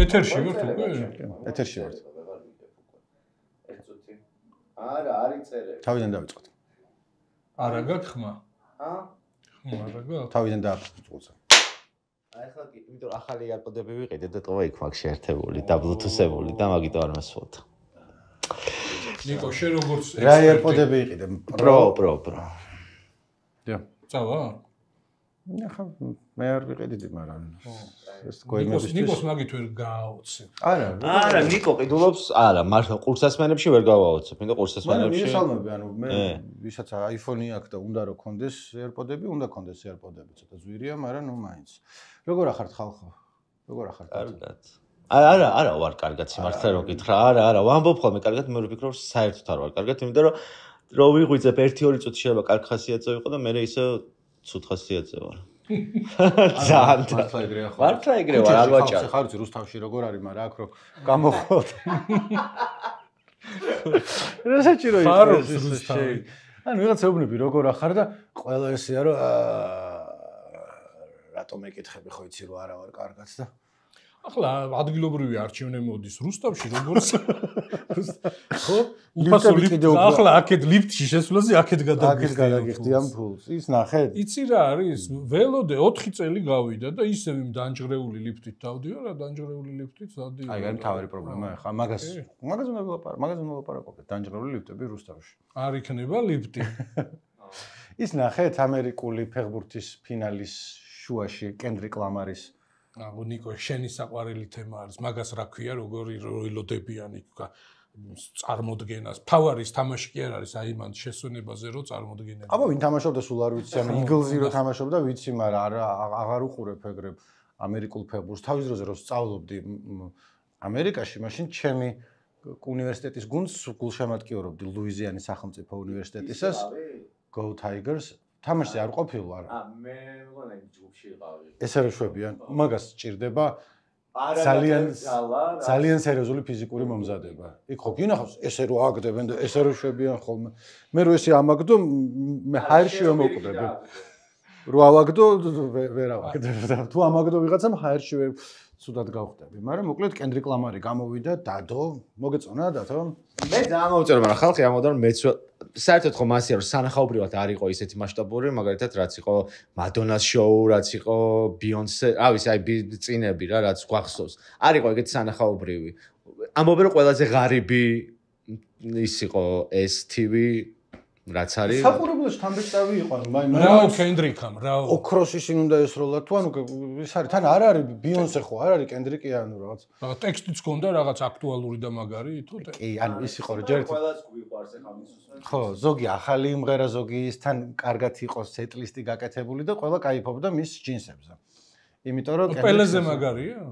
ეთერში ვართ უკვე? ეთერში ვართ. არა, არის წერე. თავიდან დავიწყოთ. არა გაქვს ხმა? ხმა არა გაქვს. თავიდან დააწყოთ. აი ხა კი, იმიტომ რომ ახალი AirPod-ები ვიყიდე და ტოვა იქ მაქვს შეერთებული და Bluetooth-ებული და მაგით არ მასვოთ. ნიკო, შენ როგორც რა AirPod-ები იყიდე? Pro. დიო. წავა? ახლა მე არ ვიყიდი, მაგრამ ეს ნიკოს მაგით ვერ გააოცებ. არა, ნიკო ყიდულობს, არა, მართლა ყურსასმენებში ვერ გავაოცებ, იმიტომ ყურსასმენებში. მიესალმები, ანუ მე ვისაც iPhone-ი აქვს და უნდა რომ კონდეს AirPod-ები, უნდა კონდეს AirPod-ები, ცოტა ზვირია, მაგრამ ნუ მაინც. როგორ ახართ ხალხო? როგორ ახართ? კარგად. არა ვარ კარგად სიმართლე რო გითხრა. არა, ვამბობ ხოლმე კარგად, მე ვფიქრობ საერთოდ არ ვარ კარგად, იმიტომ რომ ვიღვიძებ 1-2 წუთი შეიძლება კარგი ხასიათზე ვიყო და მე ისე ცუდ ხასიათზე ვარ. ძალიან მართლა ეგრე ვარ, არ ვაჭარ. ხარ ვიცი რუსთავში როგორ არის, მაგრამ აქ რო გამოხოთ. რა საჭირო ხარობს რუსთავი. ანუ ვიღაცა უბნები როგორ ახარ და ყველა ესეა რომ რატომ ეკითხები ხო იცი რომ არა ვარ კარგად და ახლა ადგილობრივი არჩევნე მოდის რუსთავში როგორც ხო უფასო ლიფტი ახლა აქეთ ლიფტში შესვლაზე აქეთ გადაგიხდი ამ ფულს ის ნახეთ იცი რა არის ველოდე 4 წელი გავიდა და ისევ იმ დაჯღრეული ლიფტით დავდიო რა დაჯღრეული ლიფტით დავდიო აი ამ თავი პრობლემა ხა მაგას მაგაზე ვილაპარაკობთ დაჯღრეული ლიფტები რუსთავში არ იქნება ლიფტი ის ნახეთ ამერიკული ფეხბურთის ფინალის შუაში კენდრიკ ლამარის აგო ნიკო შენი საყვარელი თემა არის მაგას რა ქვია როგორი როილოდებიან იქ წარმოდგენას ფავარის თამაში კი არ არის აი მან შესვენებაზე რო წარმოდგენები აბა ვინ თამაშობდა სულ არ ვიცი ამ იგლზი რო თამაშობდა ვიცი მაგრამ აღარ უყურებ ეგრე ამერიკულ ფეხბურთს თავის დროზე რო სწავლობდი ამერიკაში მაშინ ჩემი უნივერსიტეტის გუნდს გულშემატკივრობდი ლუიზიანის სახელმწიფო უნივერსიტეტისას Go Tigers თამაში არ ყოფილ ვარ. მე მგონი ჯგუფში ვიყავი. ეს არ შვებიან. მაგას სჭირდება ძალიან სერიოზული ფიზიკური მომზადება. იქ ხო გინახავს ესე რო აგდებენ და ესე რო შვებიან ხოლმე. მე რო ესე ამაგდო მე ჰაერში რომ მოვკვდები. რო ავაგდო ვერ ავაგდებ. თუ ამაგდო ვიღაცამ ჰაერში ცუდად გავხდები. მაგრამ მოკლედ კენდრიკ ლამარი გამოვიდა დადო. მოგეწონა დათო? მე ძალიან მოვწერე, მაგრამ ხალხი ამბობდა რომ მეც საერთოდ ხომ ასია რომ სანახაობრივად არ იყო ისეთი მასშტაბური, მაგალითად რაც იყო მადონას შოუ, რაც იყო ბიონსე, რა ვიცი, აი წინები რა, რაც გვახსოვს. არ იყო ეგეთი სანახაობრივი. ამბობენ რომ ყველაზე ღარიბი ის იყო STV რაც არის. საყურებლოში თამბეჭდავი იყო, ანუ რაო კენდრიკამ, რაო. ოქროს ისინი უნდა ესროლა თუ ანუ ის არის, თან არ არის ბიონსე ხო, არ არის კენდრიკი ანუ რაღაც. რაღაც ტექსტიც ჰქონდა რაღაც აქტუალური და მაგარი თუ კი, ანუ ის იყო რომ ჯერ ყველას გვიყვარს ახლა მისუსმენ. ხო, ზოგი ახალი იმღერა, ზოგი ის თან კარგად იყო სეტლისტი გაკეთებული და ყველა кайფობდა მის ჯინსებზე. იმიტომ რომ პელეზე მაგარია?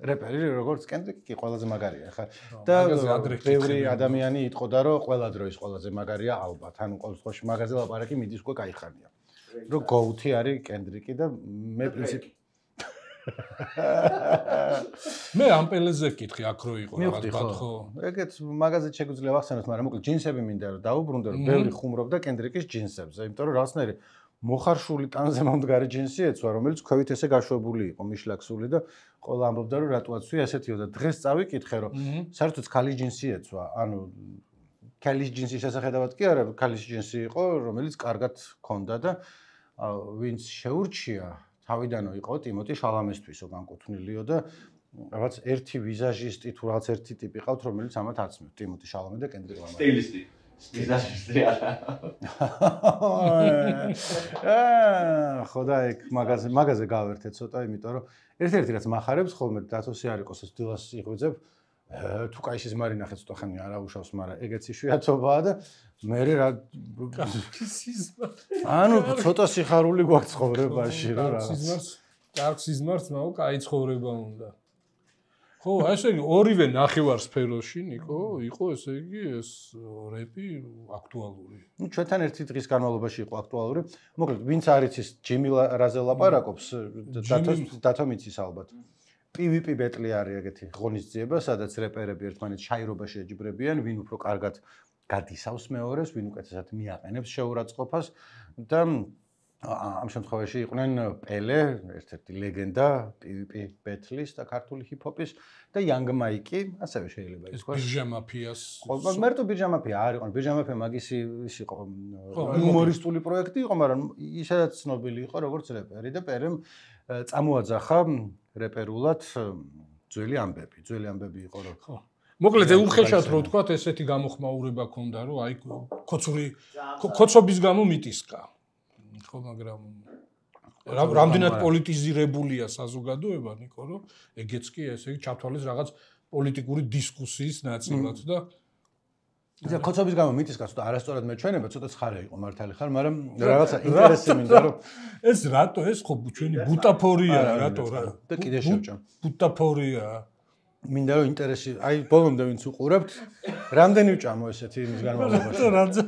რეპერი როგორც კენდრიკი კი ყველაზე მაგარია ხა და ბევრი ადამიანი იტყოდა რომ ყველა დროის ყველაზე მაგარია ალბათ ანუ ყოველ შემთხვევაში მაგაზე ლაპარაკი მიდის უკვე кайხანია რომ გოუთი არის კენდრიკი და მე პრინციპი მე ამ პელეზე ვკითხი აქ რო იყო რაღაც ბათხო ეგეც მაგაზეთ შეგვიძლია ვახსენოთ მაგრამ მოკლედ ჯინსები მინდა რომ დაუბრუნდე რომ ბევრი ხუმრობდა კენდრიკის ჯინსებზე იმიტომ რომ რაღაცნაირი მოხარშული ტანზე მომდგარი ჯინსი ეცვა, რომელიც ქვევით ესე გაშვებული იყო, მიშლაქსული და ყველა ამბობდა რომ რატოაცვი ესეთიო და დღეს წავიკითხე რომ საერთოდ ქალის ჯინსი ეცვა, ანუ ქალის ჯინსის შესახედავად კი არა, ქალის ჯინსი იყო, რომელიც კარგად ჰქონდა და ვინც შეურჩია, თავიდანო იყო ტიმოტი შალამესთვისო განკუთვნილიო და რაღაც ერთი ვიზაჟისტი თუ რაღაც ერთი ტიპი ყავთ, რომელიც ამათ აცნობს, ტიმოტი შალამე და კენდრიკ ლამარი. სტილისტი ვიზაჟისტი არა. ხოდა ეგ მაგაზე გავერთე ცოტა, იმიტომ რომ ერთ-ერთი რაც მახარებს ხოლმე დათოსი არ იყოს ეს დილას იღვიძებ, თუ კაიშის მარი ნახე ცოტა ხანი არ აუშავს, მაგრამ ეგეც იშვიათობაა და მე რა ანუ ცოტა სიხარული გვაქვს ცხოვრებაში რა რა. კარგ სიზმარს მაო კაი ცხოვრება უნდა. ხო, ესე იგი ორივე ნახევარსფეროში, ნიკო, იყო ესე იგი ეს რეპი აქტუალური. ნუ ჩვენთან ერთი დღის განმავლობაში იყო აქტუალური. მოკლედ, ვინც არის ის ჯიმი რაზე ლაპარაკობს, დათომ იცის ალბათ. PvP ბეტლი არის ეგეთი ღონისძიება, სადაც რეპერები ერთმანეთს შაირობაში ეჯიბრებიან, ვინ უფრო კარგად გადისავს მეორეს, ვინ უკეთესად მიაყენებს შეურაცხყოფას და ამ შემთხვევაში იყვნენ პელე, ერთ-ერთი ლეგენდა PvP ბეთლის და ქართული ჰიპ-ჰოპის და Young Mike-ი, ასევე შეიძლება ითქვას. ბირჟა მაფიას. ხო, მარტო ბირჟა მაფია არ იყო. ბირჟა მაფია მაგისი ის იყო ჰუმორისტული პროექტი იყო, მაგრამ ისედაც ცნობილი იყო როგორც რეპერი და პერემ წამოაძახა რეპერულად ძველი ამბები. ძველი ამბები იყო რომ ხო. მოკლედ უხეშად რო თქვა ესეთი გამოხმაურება ქონდა რომ აი კოცობის გამო მიტისკა. ხო, მაგრამ რამდენად პოლიტიზირებულია საზოგადოება, ნიკო, რომ ეგეც კი ესე იგი ჩათვალეს რაღაც პოლიტიკური დისკუსიის ნაწილად და ისა კოცობის გამო მიტისკა ცოტა არასწორად მეჩვენება, ცოტა ცხარე იყო მართალი ხარ, მაგრამ რაღაცა ინტერესი მინდა რომ ეს რატო ეს ხო ჩვენი ბუტაფორია რატო რა და კიდე შევჭამ. ბუტაფორია მინდა რომ ინტერესი, აი ბოლომდე ვინც უყურებთ, რამდენი ვჭამო ესეთი იმის განმავლობაში.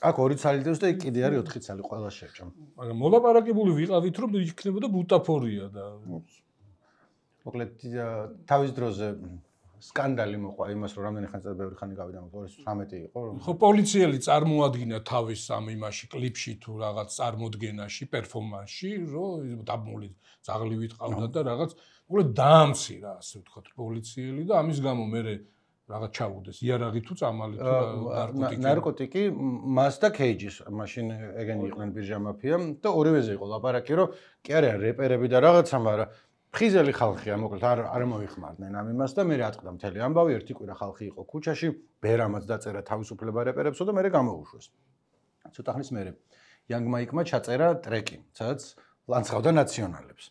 აქ 2 ცალი დევს და კიდე არის 4 ცალი ყველა შევჭამ. მაგრამ მოლაპარაკებული ვიყავით რომ იქნებოდა ბუტაფორია და მოკლედ თავის დროზე სკანდალი მოყვა იმას რომ რამდენი ხანს ბევრი ხანი გავიდა 2018 იყო რომ ხო პოლიციელი წარმოადგინა თავის ამ იმაში კლიპში თუ რაღაც წარმოდგენაში პერფორმანსში რომ დაბმული ძაღლივით ყავდა და რაღაც მოკლედ დაამცი რა ასე ვთქვათ პოლიციელი და ამის გამო მე რაღაც ჩაუდეს იარაღი თუ წამალი თუ ნარკოტიკი მას და кейჯის მაშინ ეგენი იყვნენ ბირჟა მაფია და ორივეზე იყო ლაპარაკი რომ კი არა რეპერები და რაღაცა მაგრამ ხიზელი ხალხია მოკლედ არ მოიხმარდნენ ამ იმას და მე ატყდა მთელი ამბავი ერთი კვირა ხალხი იყო ქუჩაში ბერამაც დაწერა თავისუფლება რეპერებსო და მე გამოუშვეს ცოტა ხნის მერე Young Mike-მა ჩაწერა ტრეკი სადაც ლანცღავდა ნაციონალებს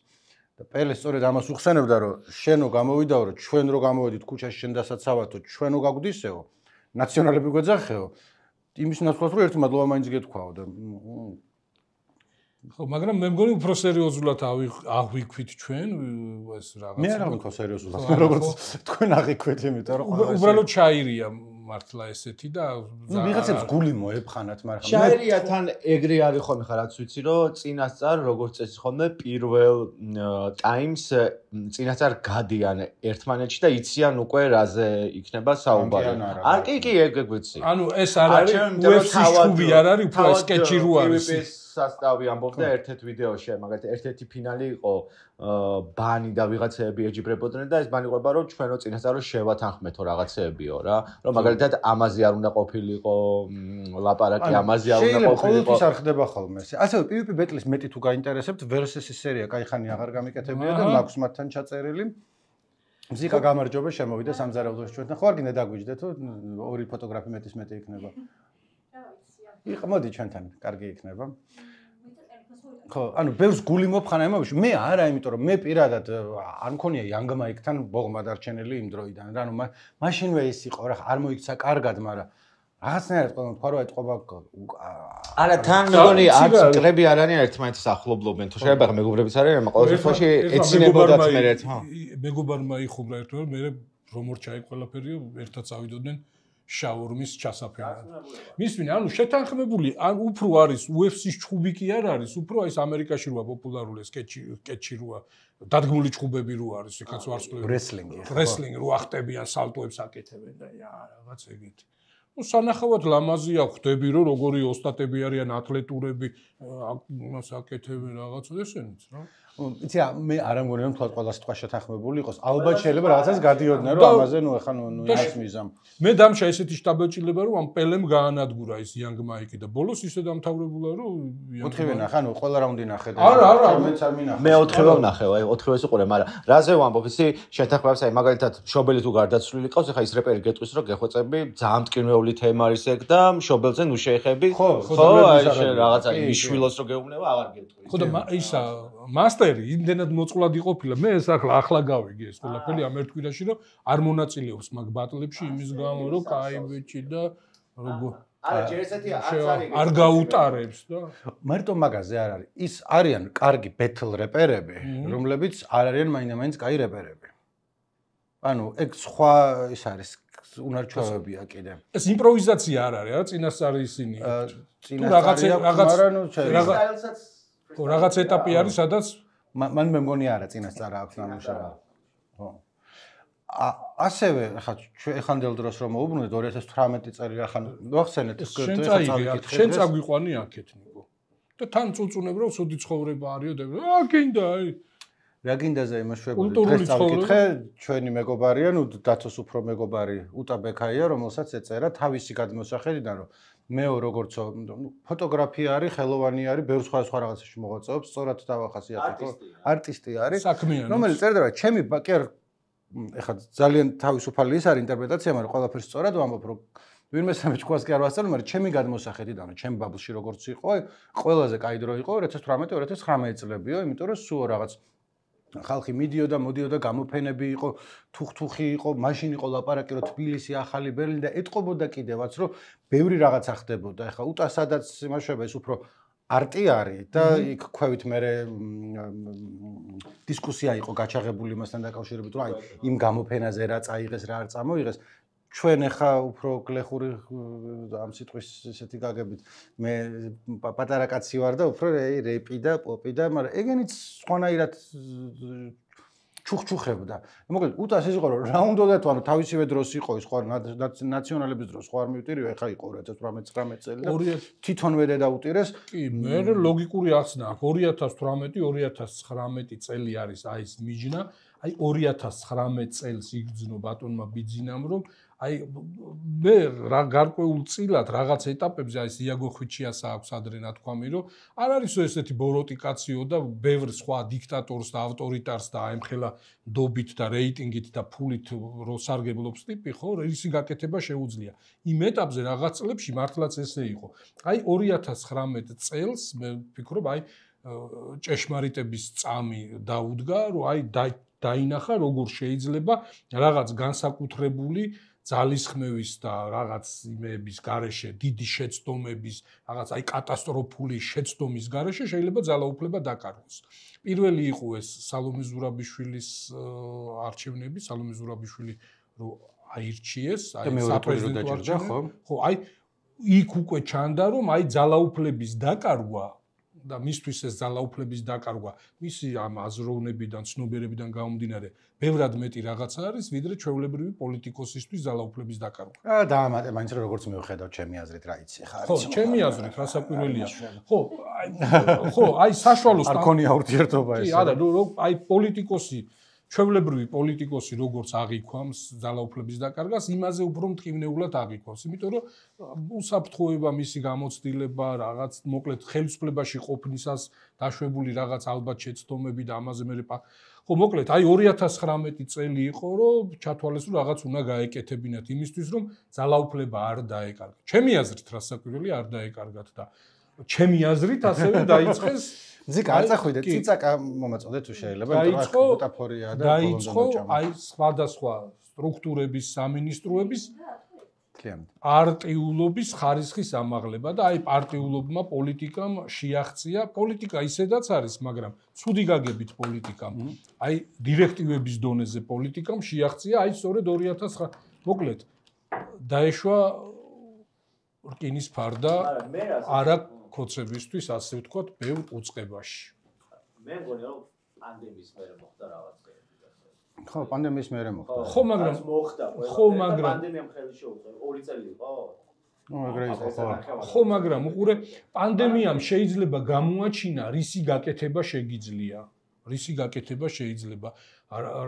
და პელე სწორედ ამას უხსენებდა რომ შენო გამოვიდაო რომ ჩვენ რო გამოვედით ქუჩაში შენ დასაცავათო ჩვენო გაგვდისეო ნაციონალები გვეძახეო იმის ნაცვლად რომ ერთი მადლობა მაინც გეთქვაო და ხო, მაგრამ მე მგონი უფრო სერიოზულად აღვიქვით ჩვენ ეს რაღაც. მე არ აღვიქვა სერიოზულად, როგორც თქვენ აღვიქვით, იმიტომ რომ უბრალოდ ჩაირია მართლა ესეთი და ვიღაცებს გული მოეფხანათ, მაგრამ ჩაირია თან ეგრე არის ხოლმე ხა რაც ვიცი რომ წინასწარ როგორც წესი ხოლმე პირველ ტაიმს წინასწარ გადიან ერთმანეთში და იციან უკვე რაზე იქნება საუბარი. არ კი ეგ ვიცი. ანუ ეს არ არის UFC-ს ჩუბი არ არის, უფრო სკეჩი რო არის. სასტავი ამბობდა ერთ-ერთ ვიდეოში, მაგალითად ერთ-ერთი ფინალი იყო ბანი და ვიღაცეები ეჯიბრებოდნენ და ეს ბანი ყვება რომ ჩვენო წინასწარ რომ შევათანხმეთო რაღაცეებიო რა, რომ მაგალითად ამაზე არ უნდა ყოფილიყო ლაპარაკი, ამაზე არ უნდა ყოფილიყო. ყოველთვის არ ხდება ხოლმე ეს. ასევე PvP Battle-ის მეტი თუ გაინტერესებთ, Versus-ის სერია კაი ხანი აღარ გამიკეთებია და მაქვს მათთან ჩაწერილი. მზიკა გამარჯობა შემოვიდა სამზარეულოში ჩვენთან. ხო არ გინდა დაგვიჯდეთ თუ ორი ფოტოგრაფი მეტის მეტი იქნება. იქ მოდი ჩვენთან, კარგი იქნება. ხო, ანუ ბევრს გული მოფხანა იმაში. მე არა, იმიტომ რომ მე პირადად არ მქონია Young Mike-თან ბოღმა დარჩენილი იმ დროიდან. რა, ანუ მაშინვე ის იყო რა, არ მოიქცა კარგად, მაგრამ რაღაცნაირად ყველამ თქვა რომ ეთყობა არა თან მეგონი არც კრები არ არიან ერთმანეთს ახლობლობენ თუ შეიძლება მეგობრებიც არიან მაგრამ ყოველ შემთხვევაში ეცინებოდათ მე ერთმა მეგობარმა იხუბლა ერთგვარ მე რომ მორჩაი ყველაფერი ერთად წავიდოდნენ შაურმის ჩასაფერად. მისვინ ანუ შეთანხმებული ან უფრო არის UFC-ს ჩხუბი კი არ არის, უფრო ის ამერიკაში როა პოპულარული სკეჩი როა დადგმული ჩხუბები რო არის, იქაც ვარსკვლავი. რესლინგი რო ახტებიან, სალტოებს აკეთებენ და რაღაც ეგეთი. ну სანახავად ლამაზია ხვდები რომ როგორი ოსტატები არიან ატლეტურები იმას აკეთებენ რაღაც ესენიც რა იცი მე არ ამგონია რომ თქვა ყველა სიტყვა შეთანხმებული იყოს ალბათ შეიძლება რაღაცას გადიოდნენ რომ ამაზე ნუ ეხა ნუ ის მიზამ მე დამშა ესეთი შტაბელჭილება რომ ამ პელემ გაანადგურა ის Young Mike და ბოლოს ისე დამთავრებულა რომ ოთხივე ნახე ანუ ყველა რაუნდი ნახე და მეც არ მინახე მე ოთხივე ვნახე აი ოთხივეს უყურე მაგრამ რაზე ვამბობ ისი შეთანხმებას აი მაგალითად შობელი თუ გარდაცვლილი ყავს ეხა ის რეპერი გეტყვის რომ გეხვეწები ძალიან მტკივნეული თემა არის ეგ და შობელზე ნუ შეეხები ხო აი რაღაცა მიშვილოს რომ გეუბნება აღარ გეტყვი ხო და ისა მასტერი იმდენად მოწყვლად იყოფილა მე ეს ახლა გავიგე ეს ყველაფერი ამ ერთ კვირაში რომ არ მონაწილეობს მაგ ბატლებში იმის გამო რომ კაი ბიჭი და როგორ არა ჯერ ესეთი არც არ გაუტარებს და მარტო მაგაზე არ არის ის არიან კარგი ბეთლ რეპერები რომლებიც არ არიან მაინდა-მაინც კაი რეპერები ანუ ეგ სხვა ის არის უნარჩვევებია კიდე ეს იმპროვიზაცია არ არის რა წინასწარი ისინი რაღაც ეტაპი არის სადაც მან მე მგონი არა წინასწარ აქვს ნამუშევარი ხო ასევე ხა ეხანდელ დროს რომ მოუბრუნდეთ 2018 წელი ახან ვახსენეთ შენ წაიყვანი აქეთ ნიკო და თან წუწუნებ რომ ცუდი ცხოვრება არისო და გინდა აი რა გინდაზე იმაშვებული დღეს წავიკითხე ჩვენი მეგობარია ნუ დათოს უფრო მეგობარი უტა ბექაია რომელსაც ეწერა თავისი გადმოსახედიდან რომ მეო როგორცო ფოტოგრაფია არის ხელოვანი არის ბევრ სხვა რაღაცაში მოღვაწეობს სწორად დავახასიათე ხო არტისტი არის რომელიც წერდა რომ ჩემი კი არ ეხლა ძალიან თავისუფალი ის არის ინტერპრეტაცია მაგრამ ყველაფერს სწორად ვამბობ რომ ვინმე სამე ჭკუას კი არ ვასწავლე მაგრამ ჩემი გადმოსახედიდან რომ ჩემ ბაბლში როგორც იყო ყველაზე კაი დრო იყო 2018-2019 წლებიო იმიტომ რომ სულ რაღაც ხალხი მიდიოდა, მოდიოდა, გამოფენები იყო, თუხთუხი იყო, მაშინ იყო ლაპარაკი რომ თბილისი, ახალი ბერლინი და ეთყობოდა კიდევაც რომ ბევრი რაღაცა ხდებოდა. ეხლა უტა სადაც იმაშება ეს უფრო არტი არის და იქ ქვევით მე დისკუსია იყო გაჩაღებული მასთან დაკავშირებით რომ აი იმ გამოფენაზე რა წაიღეს, რა არ წამოიღეს. ჩვენ ახლა უფრო გლეხური ამ სიტყვის ესეთი გაგებით მე პატარა კაცი ვარ და უფრო რეპი და პოპი და მაგრამ ეგენიც სხვანაირად ჩუხჩუხებდა. მოკლედ უტას ის იყო რომ რა უნდა თუ ანუ თავისივე დროს იყო ის ხო ნაციონალების დროს ხო არ მივტირიო ახლა იყო 2018-19 წელი და თვითონვე დაუტირეს. კი მე ლოგიკური ახსნა აქვს 2018-2019 წელი არის აი ეს მიჯნა აი 2019 წელს იგრძნო ბატონმა ბიძინამ რომ აი მე რა გარკვეულ წილად რაღაც ეტაპებზე აი იაგო ხვიჩიას აქვს ადრე ნათქვამი რომ არ არის ესეთი ბოროტი კაციო და ბევრ სხვა დიქტატორს და ავტორიტარს და აემხელა დობით და რეიტინგით და ფულით რო სარგებლობს ტიპი ხო ისი გაკეთება შეუძლია იმ ეტაპზე რაღაც წლებში მართლაც ესე იყო აი 2019 წელს მე ვფიქრობ აი ჭეშმარიტების წამი დაუდგა რომ აი დაინახა როგორ შეიძლება რაღაც განსაკუთრებული ძალისხმევის და რაღაც იმების გარეშე დიდი შეცდომების რაღაც აი კატასტროფული შეცდომის გარეშე შეიძლება ძალაუფლება დაკარგოს. პირველი იყო ეს სალომე ზურაბიშვილის არჩევნები, სალომე ზურაბიშვილი რო აირჩიეს, აი საპრეზიდენტო არჩევნები. ხო, აი იქ უკვე ჩანდა რომ აი ძალაუფლების დაკარგვა და მისთვის ეს ძალაუფლების დაკარგვა მისი ამ აზროვნებიდან, ცნობიერებიდან გამომდინარე, ბევრად მეტი რაღაცა არის, ვიდრე ჩვეულებრივი პოლიტიკოსისთვის ძალაუფლების დაკარგვა. დაამატე მაინც როგორც მივხედავ ჩემი აზრით რა იცი ხარ. ხო, ჩემი აზრით რასაკვირველია. ხო, აი საშუალო არ ქონია ურთიერთობა ეს. კი, არა, აი პოლიტიკოსი ჩვეულებრივი პოლიტიკოსი როგორც აღიქვამს ძალაუფლების დაკარგას, იმაზე უფრო მტკივნეულად აღიქვამს, იმიტომ რომ უსაფრთხოება მისი გამოცდილება, რაღაც მოკლედ ხელისუფლებაში ყოფნისას დაშვებული რაღაც ალბათ შეცდომები და ამაზე მე ხო მოკლედ აი 2019 წელი იყო, რომ ჩათვალეს რომ რაღაც უნდა გაეკეთებინათ იმისთვის, რომ ძალაუფლება არ დაეკარგათ. ჩემი აზრით რასაკვირველია არ დაეკარგათ და ჩემი აზრით ასევე დაიწყეს ზიკა არ წახვიდე ციცაკა მომაწოდე თუ შეიძლება დაიწყო მეტაფორია და დაიწყო აი სხვადასხვა სტრუქტურების სამინისტროების მთლიანად პარტიულობის ხარისხის ამაღლება და აი პარტიულობმა პოლიტიკამ შეაღწია პოლიტიკა ისედაც არის მაგრამ ცუდი გაგებით პოლიტიკამ აი დირექტივების დონეზე პოლიტიკამ შეაღწია აი სწორედ 2009 მოკლედ დაეშვა რკინის ფარდა არა კოცებისთვის ასე ვთქვათ ბევრ უწყებაში. მე მგონი რომ პანდემიის მერე მოხდა რაღაცები. ხო, პანდემიის მერე მოხდა. ხო, მაგრამ მოხდა. ხო, მაგრამ პანდემიამ ხელი შეუწყო. 2 წელი იყო. ეგრე იყო, ხო. ხო, მაგრამ უყურე პანდემიამ შეიძლება გამოაჩინა რისი გაკეთება შეგიძლია. რისი გაკეთება შეიძლება.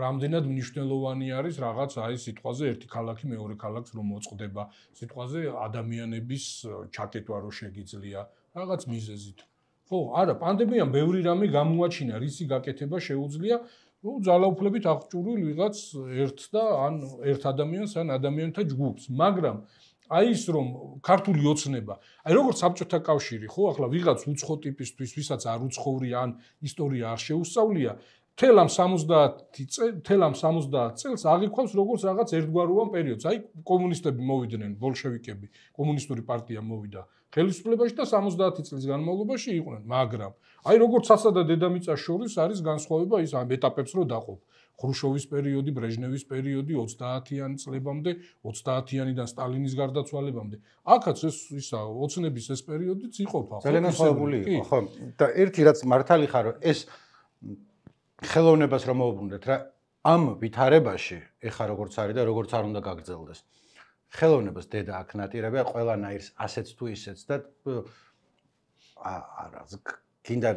რამდენად მნიშვნელოვანი არის რაღაც აი სიტყვაზე ერთი ქალაქი მეორე ქალაქს რომ მოწყდება. სიტყვაზე ადამიანების ჩაკეტვა რო შეგიძლია. რაღაც მიზეზით. ხო, არა, პანდემიამ ბევრი რამე გამოაჩინა, რისი გაკეთება შეუძლია, ну, ძალაუფლებით აღჭურვილ ვიღაც ერთ და ან ერთ ადამიანს ან ადამიანთა ჯგუფს, მაგრამ აი ის რომ ქართული ოცნება, აი როგორც საბჭოთა კავშირი, ხო, ახლა ვიღაც უცხო ტიპისთვის, ვისაც არ უცხოვრია ან ისტორია არ შეუსწავლია, თელ ამ 70 წელს აღიქვამს როგორც რაღაც ერთგვაროვან პერიოდს. აი კომუნისტები მოვიდნენ, ბოლშევიკები, კომუნისტური პარტია მოვიდა ხელისუფლებაში და 70 წლის განმავლობაში იყვნენ, მაგრამ აი როგორც ასა და დედამიწას შორის არის განსხვავება ის ამ ეტაპებს რო დაყოფ. ხრუშოვის პერიოდი, ბრეჟნევის პერიოდი 30-იანი წლებამდე, 30-იანიდან სტალინის გარდაცვალებამდე. აქაც ეს ისა ოცნების ეს პერიოდიც იყოფა. ძალიან განსხვავებული იყო, ხო. და ერთი რაც მართალი ხარ, ეს ხელოვნებას რომ მოუბრუნდეთ რა, ამ ვითარებაში, ეხა როგორც არის და როგორც არ უნდა გაგრძელდეს. ხელოვნებას დედა აქ ნატირებია ყველანაირს ასეც თუ ისეც და გინდა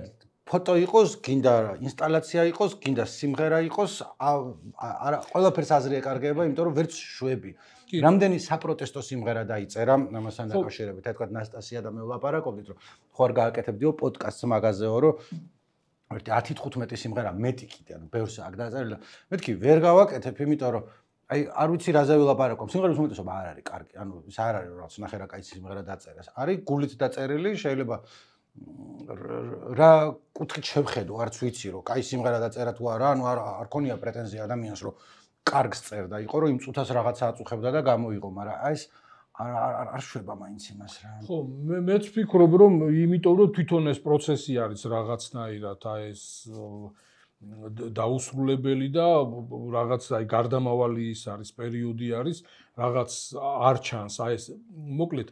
ფოტო იყოს, გინდა ინსტალაცია იყოს, გინდა სიმღერა იყოს, არა ყველაფერს აზრი ეკარგება, იმიტომ რომ ვერც შვები. რამდენი საპროტესტო სიმღერა დაიწერა ამასთან დაკავშირებით. თქვა ნასტასია და მე ვლაპარაკობდით, რომ ხო არ გააკეთებდიო პოდკასტს მაგაზეო, რომ 10-15 სიმღერა მეტი კიდე, ანუ ბევრს აქ დაწერილი. მეთქი ვერ გავაკეთებ, იმიტომ რომ აი არ ვიცი რაზე ვილაპარაკობ. სიმღერების უმეტესობა არ არის კარგი, ანუ ის არ არის რაღაც ნახე რა კაი სიმღერა დაწერეს. არის გულით დაწერილი, შეიძლება რა კუთხით შევხედო, არც ვიცი რომ კაი სიმღერა დაწერა თუ არა, ანუ არ ქონია პრეტენზია ადამიანს რომ კარგს წერდა, იყო რომ იმ წუთას რაღაცა აწუხებდა და გამოიღო, მაგრამ აი ეს არ შვება მაინც იმას რა. ხო, მეც ვფიქრობ რომ იმიტომ რომ თვითონ ეს პროცესი არის რაღაცნაირად აი ეს დაუსრულებელი და რაღაც აი გარდამავალი ის არის პერიოდი არის, რაღაც არ ჩანს, აი ეს მოკლედ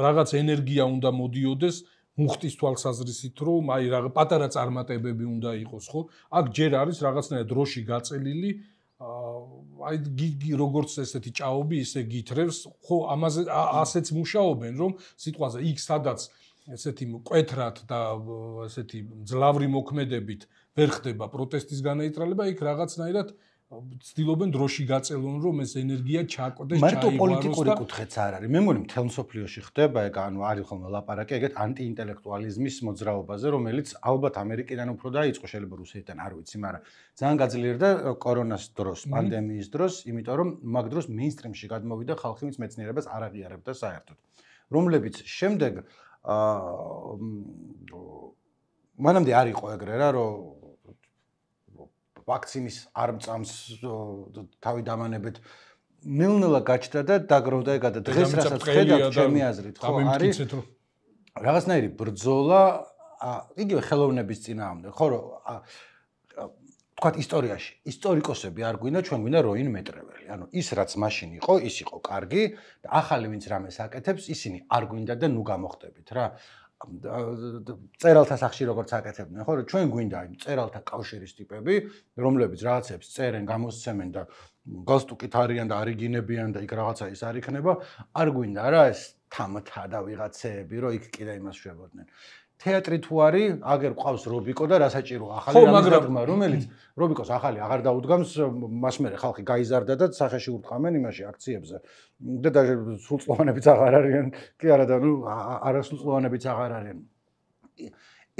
რაღაც ენერგია უნდა მოდიოდეს მუხტის თვალსაზრისით რომ აი რა პატარა წარმატებები უნდა იყოს, ხო? აქ ჯერ არის რაღაცნაირად დროში გაწელილი აი როგორც ესეთი ჭაობი ისე გითრევს, ხო, ამაზე ასეც მუშაობენ, რომ სიტყვაზე იქ სადაც ესეთი მკვეთრად და ესეთი ძლავრი მოქმედებით ვერ ხდება პროტესტის განაიტრალება, იქ რაღაცნაირად ცდილობენ დროში გაწელონ, რომ ეს ენერგია ჩაკვდეს, ჩაიგვაროს და მარტო პოლიტიკური კუთხეც არ არის. მე მგონი მთელ მსოფლიოში ხდება ეგ, ანუ არის ხოლმე ლაპარაკი ეგეთ ანტიინტელექტუალიზმის მოძრაობაზე, რომელიც ალბათ ამერიკიდან უფრო დაიწყო, შეიძლება რუსეთიდან, არ ვიცი, მაგრამ ძალიან გაძლიერდა კორონას დროს, პანდემიის დროს, იმიტომ რომ მაგ დროს მეინსტრიმში გადმოვიდა ხალხი, ვინც მეცნიერებას არ აღიარებდა საერთოდ. რომლებიც შემდეგ მანამდე არ იყო ეგრე რა, რომ ვაქცინის არ მწამს თავი დამანებით ნელ-ნელა გაჩნდა და დაგროვდა ეგ და დღეს რასაც ხედავთ ჩემი აზრით ხო არის რაღაცნაირი ბრძოლა იგივე ხელოვნების წინააღმდეგ ხო რომ თქვათ ისტორიაში ისტორიკოსები არ გვინდა ჩვენ გვინდა როინ მეტრეველი ანუ ის რაც მაშინ იყო ის იყო კარგი და ახალი ვინც რამეს აკეთებს ისინი არ გვინდა და ნუ გამოხდებით რა წერალთა სახში როგორც აკეთებდნენ ხო რომ ჩვენ გვინდა იმ წერალთა კავშირის ტიპები რომლებიც რაღაცებს წერენ გამოსცემენ და გალსტუკით არიან და არიგინებიან და იქ რაღაცა ის არ იქნება არ გვინდა რა ეს თამთა და ვიღაცეები რომ იქ კიდე იმას შვებოდნენ თეატრი თუ არის აგერ ყავს რობიკო და რასაჭირო ახალი რამისგმა რომელიც რობიკოს ახალი აღარ დაუდგამს მას მერე ხალხი გაიზარდა და სახეში ურტყამენ იმაში აქციებზე და სრულწლოვანებიც აღარ არიან კი არა და ნუ არასრულწლოვანებიც აღარ არიან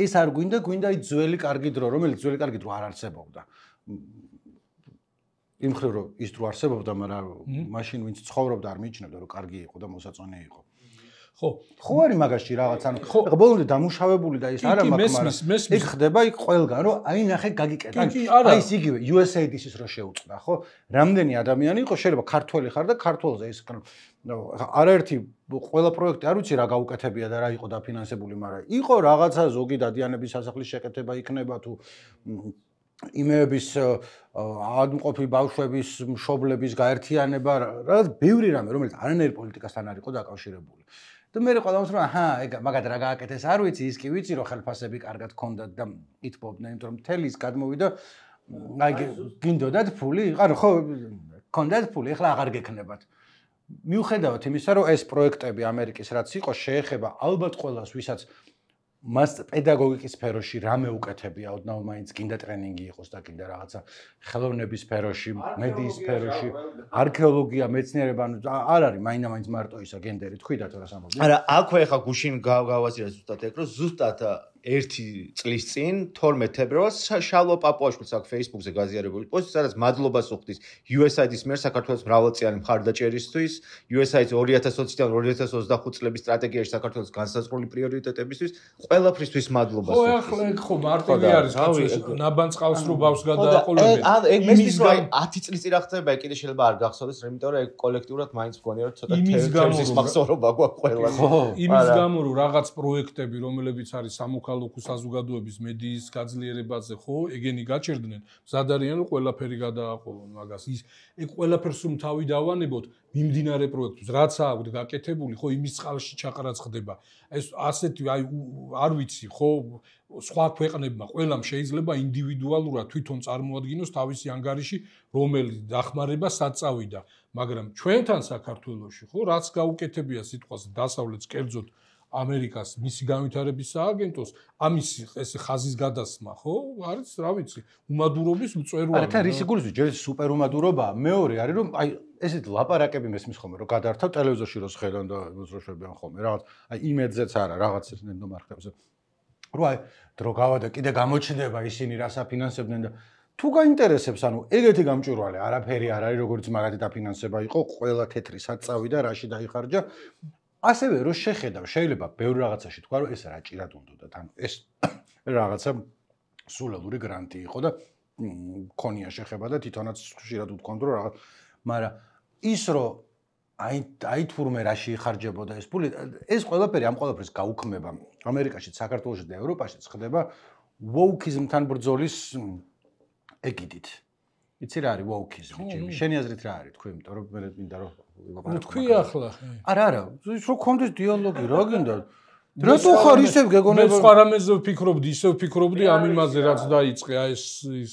ეს არ გვინდა გვინდა ის ძველი კარგი დრო რომელიც ძველი კარგი დრო არ არსებობდა იმ ხრივ რომ ის დრო არსებობდა მაგრამ მაშინ ვინც ცხოვრობდა არ მიიჩნევდა რომ კარგი იყო და მოსაწონი იყო ხო არის მაგაში რაღაც ანუ ეხლა ბოლომდე დამუშავებული და ის არა მაგრამ იქ ხდება იქ ყველგან რომ აი ნახე გაგიკეთა აი ის იგივე USAID-ის ის რო შეუწყდა ხო რამდენი ადამიანი იყო შეიძლება ქართველი ხარ და ქართველზე ის არაერთი ყველა პროექტი არ ვიცი რა გაუკეთებია და რა იყო დაფინანსებული მაგრამ იყო რაღაცა ზოგი დადიანების სასახლის შეკეთება იქნება თუ იმეების ადმყოფი ბავშვების მშობლების გაერთიანება რაღაც ბევრი რამე რომელიც არანაირ პოლიტიკასთან არ იყო დაკავშირებული და მე ყველამს რომ აჰა ეგ მაგათ რა გააკეთეს არ ვიცი ის კი ვიცი რომ ხელფასები კარგად ქონდათ და ითბობდნენ იმიტომ რომ მთელი ის გადმოვიდა აი გინდოდათ ფული არა ხო ქონდათ ფული ახლა აღარ გექნებათ მიუხედავად იმისა რომ ეს პროექტები ამერიკის რაც იყო შეეხება ალბათ ყველას ვისაც მას პედაგოგიკის სფეროში რამე უკეთებია ოდნავ მაინც გინდა ტრენინგი იყოს და გინდა რაღაცა ხელოვნების სფეროში მედიის სფეროში არქეოლოგია მეცნიერება არ არის მაინდა-მაინც მარტო ისა გენდერი თქვიდათ რას ამბობთ არა აქვე ხა გუშინ გავაზირე ზუსტად ეგ რომ ზუსტად 1 წლის წინ 12 თებერვალს შალო პაპუაშვილს აქ Facebook-ზე გაზიარებული პოსტი სადაც მადლობას უხდის USAID-ის მიერ საქართველოს მრავალწლიანი მხარდაჭერისთვის USAID 2020-დან 2025 წლების სტრატეგიაში საქართველოს განსაზღვრული პრიორიტეტებისთვის ყველაფრისთვის მადლობას უხდის ხო მარტივი არის კაცო ნაბანს ყავს რო ბავს გადააყოლებენ ეგ მესმის რომ 10 წლის წინ რა ხდება ეგ კიდე შეიძლება არ გახსოვდეს იმიტომ რომ ეგ კოლექტიურად მაინც მგონია რომ ცოტა თემის მახსოვრობა გვაქვს ყველა იმის გამო რომ რაღაც პროექტები რომლებიც არის სამოქალაქო საზოგადოების მედიის გაძლიერებაზე ხო ეგენი გაჭირდნენ მზად არიან რომ ყველაფერი გადააყოლონ მაგას ის ეგ ყველაფერს რომ თავი დავანებოთ მიმდინარე პროექტებს რაც აქვს გაკეთებული ხო იმის წყალში ჩაყრაც ხდება ეს ასეთი აი არ ვიცი ხო სხვა ქვეყნებმა ყველამ შეიძლება ინდივიდუალურად თვითონ წარმოადგინოს თავისი ანგარიში რომელიც დახმარება საწავიდა მაგრამ ჩვენთან საქართველოში ხო რაც გაუკეთებია სიტყვაზე დასავლეთს კერძოდ ამერიკას მისი განვითარების სააგენტოს ამის ეს ხაზის გადასმა ხო არის რა ვიცი უმადურობის მწვერვალი არა თან რისი გულისხმობს ჯერ სუპერ უმადურობაა მეორე არის რომ აი ესეთ ლაპარაკები მესმის ხოლმე რომ გადაართავ ტელევიზორში რო ხედავ და მოძროშებიან ხოლმე რაღაც აი იმედზეც არა რაღაც ნენდო მარხებზე რო აი დრო გავადა კიდე გამოჩნდება ისინი რას აფინანსებდნენ და თუ გაინტერესებს ანუ ეგეთი გამჭვირვალე არაფერი არ არის როგორც მაგათი დაფინანსება იყო ყველა თეთრი საწავი და რაში დაიხარჯა ასევე რო შეხედავ შეიძლება ბევრი რაღაცაში თქვა რომ ეს რა ჭირად უნდა თან ეს რაღაცა სულელური გრანტი იყო და ქონია შეხება და თვითონაც ხშირად უთქვამთ რომ რაღაც მაგრამ ის რომ აი თურმე რაში იხარჯებოდა ეს ფული ეს ყველაფერი ამ ყველაფერს გაუქმება ამერიკაში საქართველოში და ევროპაში ხდება ვოუკიზმთან ბრძოლის ეგიდით იცი რა არის ვოუკიზმი ჩემი შენი აზრით რა არის თქვი იმიტომ რომ მე მინდა რომ თქვი ახლა არა ის რო კონდეს დიალოგი რა გინდა რატო ხარ ისევ გეგონება მე სხვა რამეზე ვფიქრობდი ისევ ვფიქრობდი ამ იმაზე რაც დაიწყე აი ეს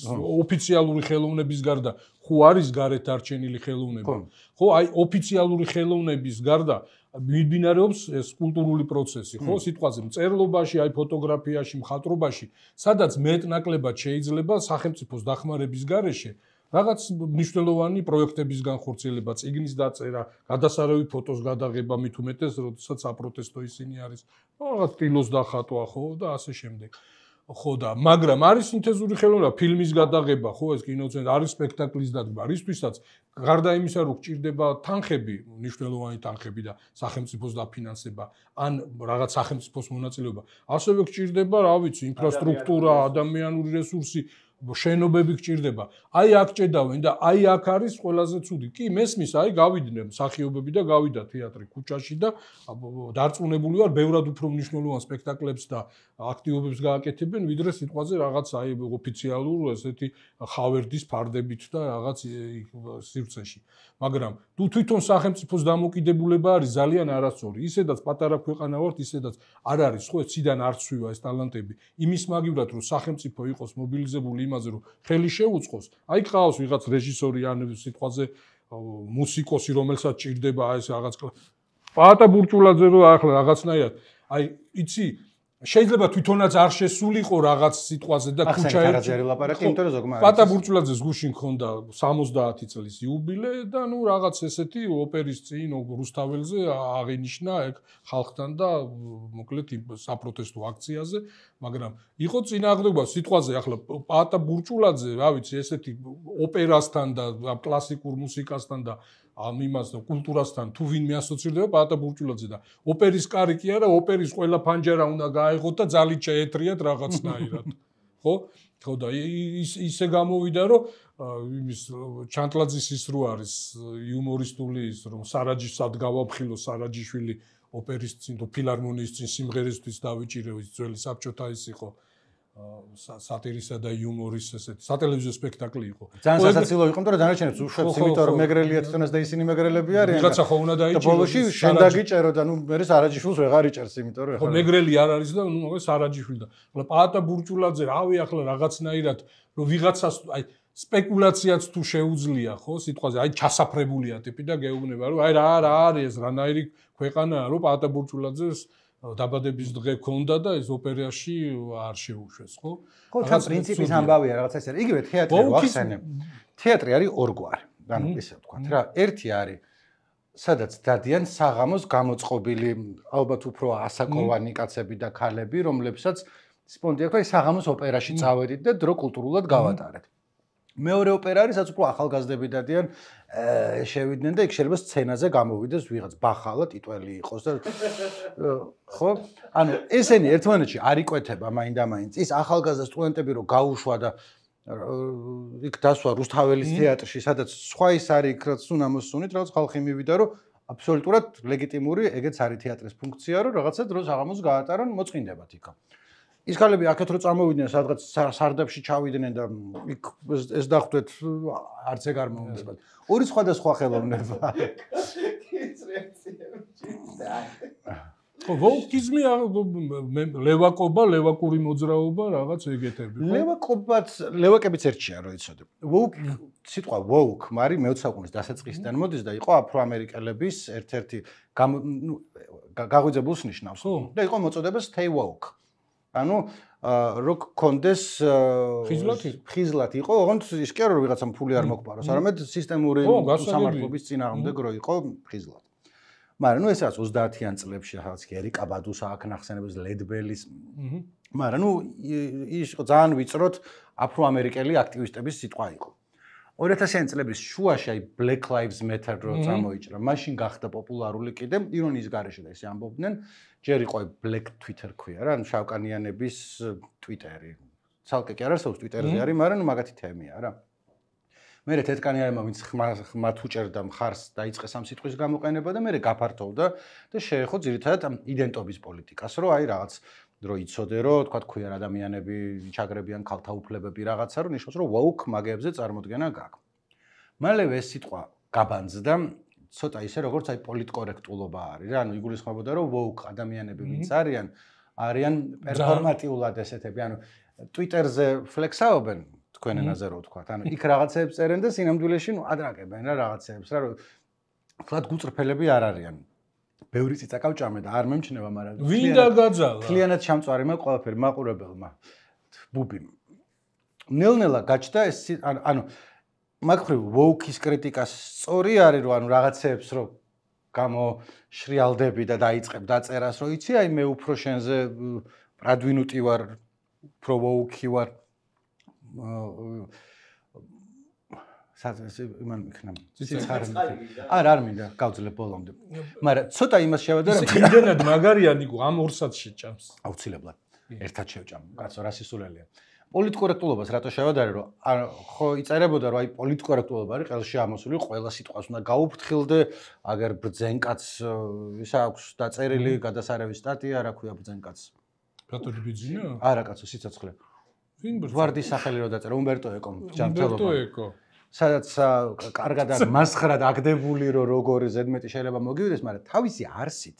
ოფიციალური ხელოვნების გარდა ხო არის გარეთ არჩენილი ხელოვნება ხო აი ოფიციალური ხელოვნების გარდა მიმდინარეობს ეს კულტურული პროცესი ხო სიტყვაზე მწერლობაში აი ფოტოგრაფიაში მხატვრობაში სადაც მეტნაკლებად შეიძლება სახელმწიფოს დახმარების გარეშე რაღაც მნიშვნელოვანი პროექტების განხორციელება, წიგნის დაწერა, გადასარევი ფოტოს გადაღება, მით უმეტეს, როდესაც აპროტესტო ისინი არის, რაღაც ტილოს დახატვა, ხო, და ასე შემდეგ. ხო და, მაგრამ არის სინთეზური ხელოვნება, ფილმის გადაღება, ხო, ეს კინოცენტრი, არის სპექტაკლის დადგმა, რისთვისაც გარდა იმისა, რომ გჭირდება თანხები, მნიშვნელოვანი თანხები და სახელმწიფოს დაფინანსება, ან რაღაც სახელმწიფოს მონაწილეობა, ასევე გჭირდება, რა ვიცი, ინფრასტრუქტურა, ადამიანური რესურსი შენობები გჭირდება. აი აქ ჭედავენ და აი აქ არის ყველაზე ცუდი. კი, მესმის, აი გავიდნენ მსახიობები და გავიდა თეატრი ქუჩაში და დარწმუნებული ვარ, ბევრად უფრო მნიშვნელოვან სპექტაკლებს და აქტივობებს გააკეთებენ, ვიდრე სიტყვაზე რაღაც აი ოფიციალურ ესეთი ხავერდის ფარდებით და რაღაც სივრცეში. მაგრამ თუ თვითონ სახელმწიფოს დამოკიდებულება არის ძალიან არასწორი, ისედაც პატარა ქვეყანა ვართ, ისედაც არ არის ხო ციდან არ ცვივა ეს ტალანტები. იმის მაგივრად რომ სახელმწიფო იყოს მობილიზებული იმაზე რომ ხელი შეუწყოს, აი ყავს ვიღაც რეჟისორი ან სიტყვაზე მუსიკოსი რომელსაც ჭირდება ეს რაღაც პატა ბურჭულაძე რო ახლა რაღაცნაირად აი იცი შეიძლება თვითონაც არ შესულიყო რაღაც სიტყვაზე და ქუჩაერში პატა ბურჭულაძეს გუშინ მქონდა 70 წლის იუბილე და ნუ რაღაც ესეთი ოპერის წინ რუსთაველზე აღინიშნა ეგ ხალხთან და მოკლედ საპროტესტო აქციაზე მაგრამ იყო წინააღმდეგობა სიტყვაზე ახლა პატა ბურჭულაძე რა ვიცი ესეთი ოპერასთან და კლასიკურ მუსიკასთან და ამ იმას და კულტურასთან თუ ვინმე ასოცირდება პატა ბურჭულაძე და ოპერის კარი კი არა ოპერის ყველა ფანჯარა უნდა გაეღოთ და ძალით შეეთრიათ რაღაცნაირად ხო ხო და ისე გამოვიდა რომ იმის ჩანტლაძის ის რო არის იუმორისტული ის რომ სარაჯისად გავაფხილო სარაჯიშვილი ოპერის წინ თუ ფილარმონიის წინ სიმღერისთვის დავიჭირე ის ძველი საბჭოთა ის იყო სატირისა და იუმორის ესეთი სატელევიზიო სპექტაკლი იყო. ძალიან სასაცილო იყო, მაგრამ დანარჩენებს უშვებს, იმიტომ რომ მეგრელია თვითონაც და ისინი მეგრელები არიან. ვიღაცა ხო უნდა დაიჭირო. და ბოლოში შენ დაგიჭერო და ნუ მე სარაჯიშვილს ვეღარ იჭერს, იმიტომ რომ ხო მეგრელი არ არის და ნუ ეს სარაჯიშვილი და. ახლა პატა ბურჭულაძე რავი ახლა რაღაცნაირად რომ ვიღაცას აი სპეკულაციაც თუ შეუძლია ხო სიტყვაზე აი ჩასაფრებულია ტიპი და გეუბნება რომ აი რა არის ეს რანაირი ქვეყანაა რომ პატა ბურჭულაძეს დაბადების დღე ქონდა და ეს ოპერაში არ შეუშვეს, ხო? ხო, თან პრინციპის ამბავია რაღაც ეს არის. იგივე თეატრი ვახსენებ. თეატრი არის ორგვარი. ანუ ესე ვთქვათ რა. ერთი არის სადაც დადიან საღამოს გამოწყობილი, ალბათ უფრო ასაკოვანი კაცები და ქალები, რომლებსაც სპონდია თქვა საღამოს ოპერაში წავედით და დრო კულტურულად გავატარეთ. მეორე ოპერა არის სადაც უფრო ახალგაზრდები დადიან შევიდნენ და იქ შეიძლება სცენაზე გამოვიდეს ვიღაც ბახალა ტიტველი იყოს და ხო ანუ ესენი ერთმანეთში არ იკვეთება მაინდა-მაინც ის ახალგაზრდა სტუდენტები რო გაუშვა და იქ დასვა რუსთაველის თეატრში სადაც სხვა ის არის იქ რაც უნდა მოსუნით რაღაც ხალხი მივიდა რომ აბსოლუტურად ლეგიტიმური ეგეც არის თეატრის ფუნქცია რომ რაღაცა დროს აღამოს გაატარონ მოწყინდებათ იქ ის ქალები აქეთ რო წამოვიდნენ სადღაც სარდაფში ჩავიდნენ და იქ ეს დახვდეთ არც ეგ არ მოუნდებათ. ორი სხვადასხვა ხელოვნება. ხო, ვოუკიზმი ლევაკური მოძრაობა რაღაც ეგეთები. ლევაკებიც ერთია, რო იცოდე. სიტყვა woke, მაგრამ მე-20 საუკუნის დასაწყისიდან მოდის და იყო აფროამერიკელების ერთ-ერთი გაღვიძებულს ნიშნავს. და იყო მოწოდება stay woke. ანუ რო კონდეს ხიზლად იყო, ოღონდ ის კი არა რომ ვიღაცამ ფული არ მოგვყაროს, არამედ სისტემური სამართლობის წინააღმდეგ რო იყო ხიზლად. მაგრამ ნუ ესაც 30-იან წლებში რაღაც ერიკა ბადუსა აქ ნახსენებს ლედბელის. მაგრამ ნუ ის იყო ძალიან ვიწროდ აფროამერიკელი აქტივისტების სიტყვა იყო. 2000-იან წლების შუაში აი Black Lives Matter რო წამოიჭრა, მაშინ გახდა პოპულარული კიდე ირონიის გარეშე და ისე ამბობდნენ, ჯერ იყო Black Twitter ქვია რა, ანუ შავკანიანების Twitter-ი. ცალკე კი არა, სულ Twitter-ზე არის, მაგრამ ნუ მაგათი თემია რა. მერე თეთრკანიანებმა ვინც ხმათ უჭერდა მხარს დაიწყეს ამ სიტყვის გამოყენება და მერე გაფართოვდა და შეეხო ძირითადად ამ იდენტობის პოლიტიკას, რომ აი რაღაც დრო იცოდე, რომ თქვა ქვიან ადამიანები ჩაგრებიან ქალთა უფლებები რაღაცა, რომ ნიშნავს, რომ woke მაგეებზე წარმოდგენა გაქვს. მალევე ეს სიტყვა გაბანძდა ცოტა ისე როგორც აი პოლიტკორექტულობა არის რა, ანუ იგულისხმებოდა, რომ woke ადამიანები ვინც არიან პერფორმატიულად ესეთები, ანუ Twitter-ზე ფლექსაობენ თქვენ ენაზე რო ვთქვათ, ანუ იქ რაღაცებს წერენ და სინამდვილეში ნუ ადრაკებენ რა რაღაცებს რა, რომ თქვათ გუწრფელები არ არიან. ბევრი წიწაკავჭამე და არ მემჩნევა, მაგრამ ვინდა გაძალა? მთლიანად ჩამწვარი მაქვს ყველაფერი მაყურებელმა. ბუბიმ. ნელ-ნელა გაჩნდა ეს ანუ მაგხრივ woke-ის კრიტიკას სწორი არის, რომ ანუ რაღაცებს რო გამოშრიალდები და დაიწყებ დაწერას, რომ იცი, აი მე უფრო შენზე პრადვინუტი ვარ, უფრო woke-ი ვარ. იმან იქნა სიცხარე არ მინდა გავძლებ ბოლომდე მაგრამ ცოტა იმას შევადარ რომ იმდენად მაგარიან იყო ამ ორსაც შეჭამს აუცილებლად ერთად შევჭამ კაცო რა სისულელია პოლიტკორექტულობას რატო შევადარე რომ ხო იწერებოდა რომ აი პოლიტკორექტულობა არის ყელში ამოსული ყველა სიტყვას უნდა გაუფრთხილდე აგერ ბრძენკაც ისა აქვს დაწერილი გადასარევი სტატია რა ქვია ბრძენკაც ბატონი ბიძინა არა კაცო სიცოცხლე ვინ ვარდის სახელი რო დაწერა უმბერტო ეკომ ჯანმრთელობა უმბერტო ეკო სადაც კარგად მასხრად აგდებული რომ როგორი ზედმეტი შეიძლება მოგივიდეს, მაგრამ თავისი არსით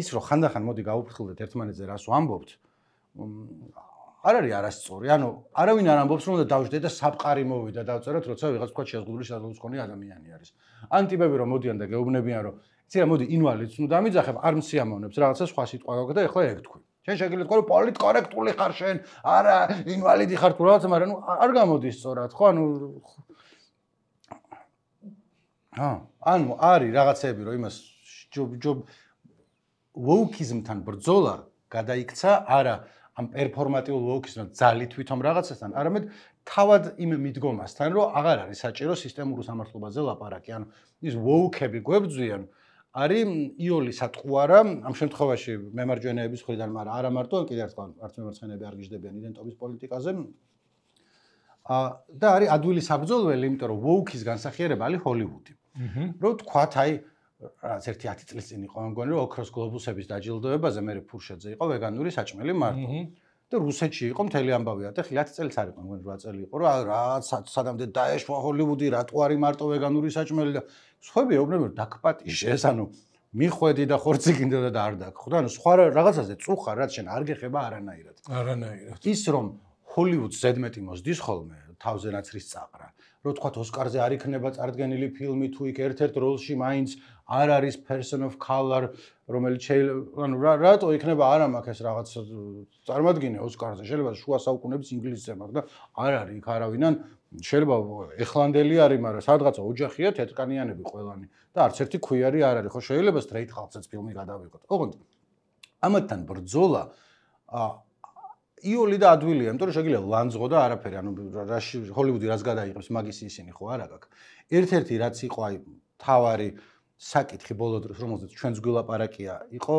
ის რომ ხანდახან მოდი გავუფრთხილდეთ ერთმანეთზე რას ვამბობთ, არ არის არასწორი. ანუ არავინ არ ამბობს რომ უნდა დავждდეთ და საფყარი მოვიდა დავწეროთ, როცა ვიღაც თქვა შეზღუდული საზღურის მქონე ადამიანი არის. ან ტიპები რომ მოდიან და გეუბნებიან რომ იცი რა მოდი ინვალიდს ნუ დამიძახებ, არ მსიამოვნებს რაღაცა სხვა სიტყვა გაქვს და ეხლა ეგ თქვი. შენ შეგიძლია თქვა რომ პოლიტკორექტული ხარ შენ, არა ინვალიდი ხარ თუ რაღაცა, მაგრამ ნუ არ გამოდის სწორად, ხო? ანუ ანუ არის რაღაცები რომ იმას wokeism-თან ბრძოლა გადაიქცა არა ამ პერფორმატიულ wokeism-თან ძალით თვითონ რაღაცასთან, არამედ თავად იმ მიდგომასთან, რომ აღარ არის საჭირო სისტემურ სამართლობაზე ლაპარაკი. ანუ ის woke-ები გვებძვიან არის იოლი სატყუარა ამ შემთხვევაში მემარჯვენეების მხრიდან, მაგრამ არა მარტო, კიდევ ერთხელ არც მემარცხენეები არ გიждდებიან იდენტობის პოლიტიკაზე. და არის ადვილი საბრძოლველი, იმიტომ რომ woke-ის განსახიერება არის ჰოლივუდი. რო თქვათ აი რაც ერთი 10 წლის წინ იყო ამგონი რომ ოქროს გლობუსების დაჯილდოებაზე მე ფურშეძე იყო ვეგანური საჭმელი მარტო და რუსეთში იყო მთელი ამბავია და 10 წელიც არ იყო ამგონი 8 წელი იყო რომ რა სადამდე დაეშვა ჰოლივუდი რატო არის მარტო ვეგანური საჭმელი და სხვები ეუბნებიან რომ დაკპატიშეს ანუ მიხვედი და ხორცი გინდა და არ დაგხვდა ანუ სხვა რაღაცაზე წუხარ რაც შენ არ გეხება არანაირად ის რომ ჰოლივუდს ზედმეტი მოსდის ხოლმე თავზე ნაცრის წაყრა რო თქვათ ოსკარზე არ იქნება წარდგენილი ფილმი თუ იქ ერთ-ერთ როლში მაინც არ არის person of color რომელიც ანუ რატო იქნება არა მაქვს ეს რაღაც წარმოადგინე ოსკარზე შეიძლება შუა საუკუნეების ინგლისზე მაქვს და არ არის იქ არავინან შეიძლება ეხლანდელი არის მაგრამ სადღაცა ოჯახია თეთრკანიანები ყველანი და არც ერთი ქვიარი არ არის ხო შეიძლება straight ხალხსაც ფილმი გადავიღოთ ოღონდ ამათთან ბრძოლა იოლი და ადვილია, იმიტომ რომ შეგიძლია ლანძღო და არაფერი, ანუ ჰოლივუდი რაც გადაიღებს, მაგის ისინი ხო არა გაქვს. ერთ-ერთი რაც იყო აი თავარი საკითხი ბოლო დროს, რომელზეც ჩვენს გვილაპარაკია, იყო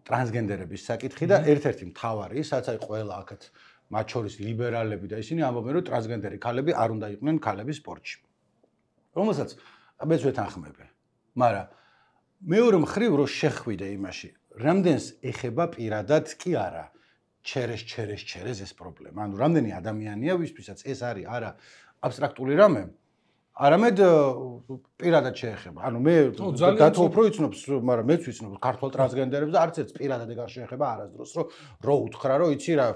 ტრანსგენდერების საკითხი და ერთ-ერთი მთავარი, სადაც აი ყველა აქეთ მათ შორის ლიბერალები და ისინი ამბობენ, რომ ტრანსგენდერი ქალები არ უნდა იყვნენ ქალების სპორტში. რომელსაც მეც ვეთანხმები. მაგრამ მეორე მხრივ რო შეხვიდე იმაში, რამდენს ეხება პირადად კი არა ჩერეს ეს პრობლემა. ანუ რამდენი ადამიანია, ვისთვისაც ეს არის არა აბსტრაქტული რამე, არამედ პირადად შეეხება. ანუ მე დათო უფრო იცნობს, მაგრამ მეც ვიცნობ ქართულ ტრანსგენდერებს და არც ერთ პირადად ეგარ შეეხება არასდროს, რო უთხრა, რომ იცი რა,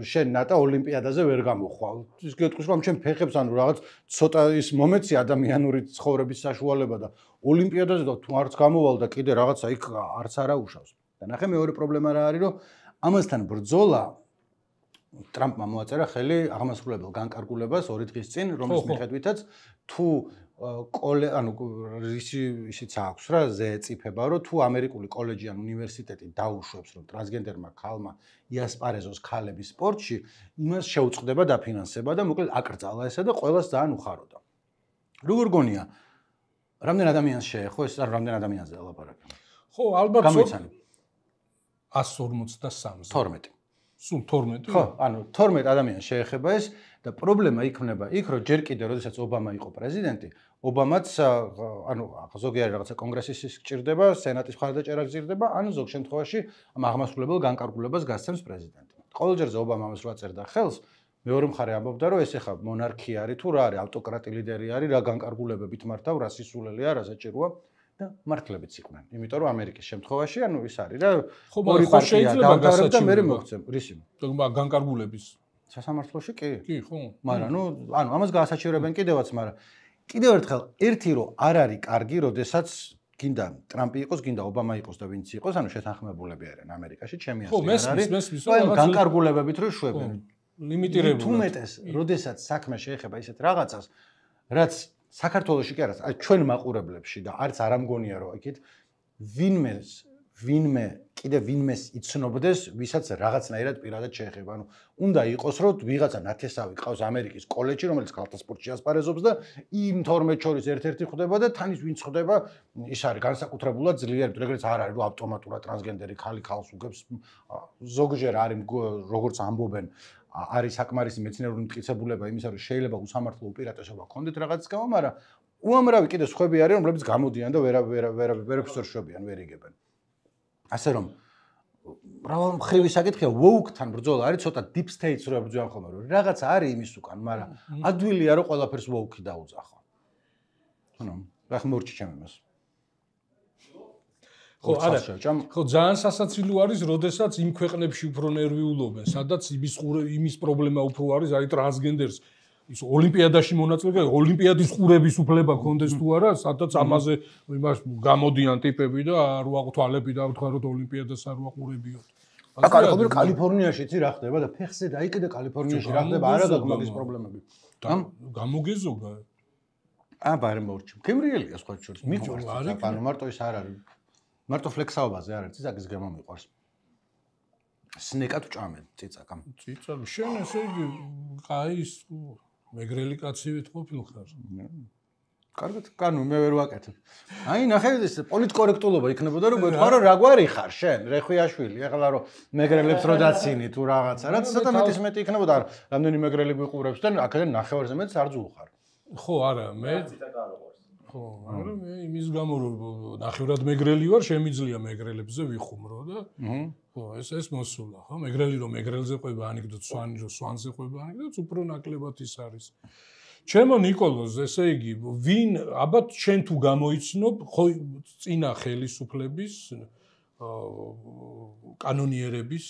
შენ ნატა ოლიმპიადაზე ვერ გამოხვალ. ის გეტყვის, რომ ჩემ ფეხებს ანუ რაღაც ცოტა ის მომეცი ადამიანური ცხოვრების საშუალება და ოლიმპიადაზე და თუ არც გამოვალ და კიდე რაღაცა იქ არც არა უშავს. და ნახე მეორე პრობლემა რა არის, რომ ამასთან ბრძოლა ტრამპმა მოაწერა ხელი აღმასრულებელ განკარგულებას 2 დღის წინ, რომლის მიხედვითაც თუ ანუ ისიც აქვს რა ზეწიფება, რომ თუ ამერიკული კოლეჯი ან უნივერსიტეტი დაუშვებს, რომ ტრანსგენდერმა ქალმა იასპარეზოს ქალების სპორტში, იმას შეუწყდება დაფინანსება და მოკლედ აკრძალა ესა და ყველას ძალიან უხაროდა. როგორ გონია, რამდენ ადამიანს შეეხო ეს არ რამდენ ადამიანზე ელაპარაკე? ხო, ალბათ 153-ზე. 12. სულ 12? ხო, ანუ 12 ადამიანს შეეხება ეს და პრობლემა იქნება იქ, რომ ჯერ კიდე, როდესაც ობამა იყო პრეზიდენტი, ობამაც ანუ ზოგიერთი რაღაცა კონგრესის გჭირდება, სენატის მხარდაჭერა გჭირდება, ანუ ზოგ შემთხვევაში ამ აღმასრულებელ განკარგულებას გასცემს პრეზიდენტი. ყოველჯერზე ობამა ამას რო აწერდა ხელს, მეორე მხარე ამბობდა, რომ ეს ეხა მონარქია არის თუ რა არის, ავტოკრატი ლიდერი არის, რა განკარგულებებით მართავ, რა სისულელია, რა საჭიროა და მართლებიც იყვნენ. იმიტომ რომ ამერიკის შემთხვევაში ანუ ის არის რა, ორი პარტია დავდარებ და მე მოგცემ. რისი? განკარგულების სასამართლოში კი? კი, ხო. მაგრამ ანუ ამას გაასაჩივრებენ კიდევაც, მაგრამ კიდევ ერთხელ ერთი რომ არ არის კარგი, როდესაც გინდა ტრამპი იყოს, გინდა ობამა იყოს და ვინც იყოს, ანუ შეთანხმებულები არიან ამერიკაში, ჩემი აზრით. ხო, მესმის, განკარგულებებით რო შვებენ. ლიმიტირებული. თუმეტეს, როდესაც საქმე შეეხება ისეთ რაღაცას, რაც საქართველოში კი არა, აი ჩვენ მაყურებლებში და არც არ ამგონია რომ იქით ვინმე კიდე ვინმეს იცნობდეს, ვისაც რაღაცნაირად პირადად შეეხება. ანუ უნდა იყოს რომ ვიღაცა ნათესავი ყავს ამერიკის კოლეჯში, რომელიც ქალთა სპორტში ასპარეზობს და იმ 12 შორის ერთ-ერთი ხვდება და თან ის ვინც ხვდება, ის არის განსაკუთრებულად ძლიერი, ეგრეც არ არის რომ ავტომატურად ტრანსგენდერი ხალი ხალს უგებს. ზოგჯერ არის როგორც ამბობენ არის საკმარისი მეცნიერული მტკიცებულება იმისა, რომ შეიძლება უსამართლო უპირატესობა ჰქონდეთ რაღაც გამო, მაგრამ უამრავი კიდე სხვები არიან, რომლებიც გამოდიან და ვერაფერს ვერ შვებიან, ვერ იგებენ. ასე რომ მრავალ მხრივი საკითხია, woke-თან ბრძოლა არის ცოტა deep state-ს რო ბრძოლიან ხოლმე, რომ რაღაცა არის იმის უკან, მაგრამ ადვილია რომ ყველაფერს woke-ი დაუძახო. ანუ რა ხმორჩი ჩემ იმას. ხო, არა, ხო, ძალიან სასაცილო არის, როდესაც იმ ქვეყნებში უფრო ნერვიულობენ, სადაც იმის პრობლემა უფრო არის, აი ტრანსგენდერს ის ოლიმპიადაში მონაწილეობა, ოლიმპიადის ყურების უფლება ქონდეს თუ არა, სადაც ამაზე იმას გამოდიან ტიპები და არ ვაყთვალები და ვთქვაროთ ოლიმპიადას არ ვაყურებიოთ. აკალიფორნიაში კალიფორნიაში იცი რა ხდება და ფეხზე დაიკიდე კალიფორნიაში რა ხდება, არა გაგმაგის პრობლემები. გამოგეზოგა. ბარე მორჩი. გემრიელია სხვა შორის. მიყვარს, ანუ მარტო ის არ არის. მარტო ფლექსაობაზე არ არის, ციცაკის გემო მიყვარს. სნეკად ვჭამენ ციცაკამ. ციცაკ შენ ესე იგი ყაის მეგრელი კაცი ვეთყოფილ ხარ. კარგად, კანუ მე ვერ ვაკეთებ. აი ნახე ეს პოლიტკორექტულობა იქნებოდა რომ გეთქვა რომ რა გვარი ხარ შენ, რეხვიაშვილი, ეხლა რომ მეგრელებს რო დაცინი თუ რაღაცა, რაც ცოტა მეტი იქნებოდა, რამდენი მეგრელი გვიყურებს და აქედან ნახევარზე მეტს არ ძულხარ. ხო, არა, მე ხო, მაგრამ მე იმის გამო რომ ნახევრად მეგრელი ვარ, შემიძლია მეგრელებზე ვიხუმრო და ხო, ეს მოსულა, ხო, მეგრელი რომ მეგრელზე ყვება ანეკდოტ, სვანი რომ სვანზე ყვება ანეკდოტ, უფრო ნაკლებად ის არის. ჩემო ნიკოლოზ, ესე იგი, ვინ აბათ შენ თუ გამოიცნობ, ხო, წინა ხელისუფლების კანონიერების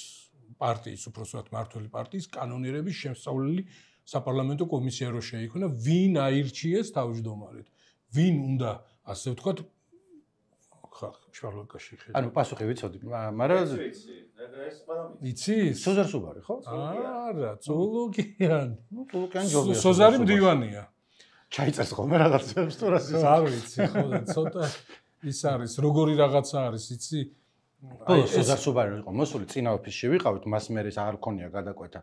პარტიის, უბრალოდ მართველი პარტიის კანონიერების შემსწავლელი საპარლამენტო კომისია რო შეიქმნა, ვინ აირჩიეს თავმჯდომარედ? ვინ უნდა, ასე ვთქვათ, შარლოკაში ხედა. ანუ პასუხი ვიცოდი, მაგრამ იცი? სოზარ სუბარი, ხო? არა, ზოლოგიანი. ნუ ზოლოგიანი ჯობია. სოზარი მდივანია. ჩაიწერს ხოლმე რაღაცებს თუ რას არ ვიცი, ხო და ცოტა ის არის, როგორი რაღაცა არის, იცი? აი, სოზარ სუბარი იყო მოსული, წინა ოფისში ვიყავით, მას მერეს არ ქონია გადაკვეთა.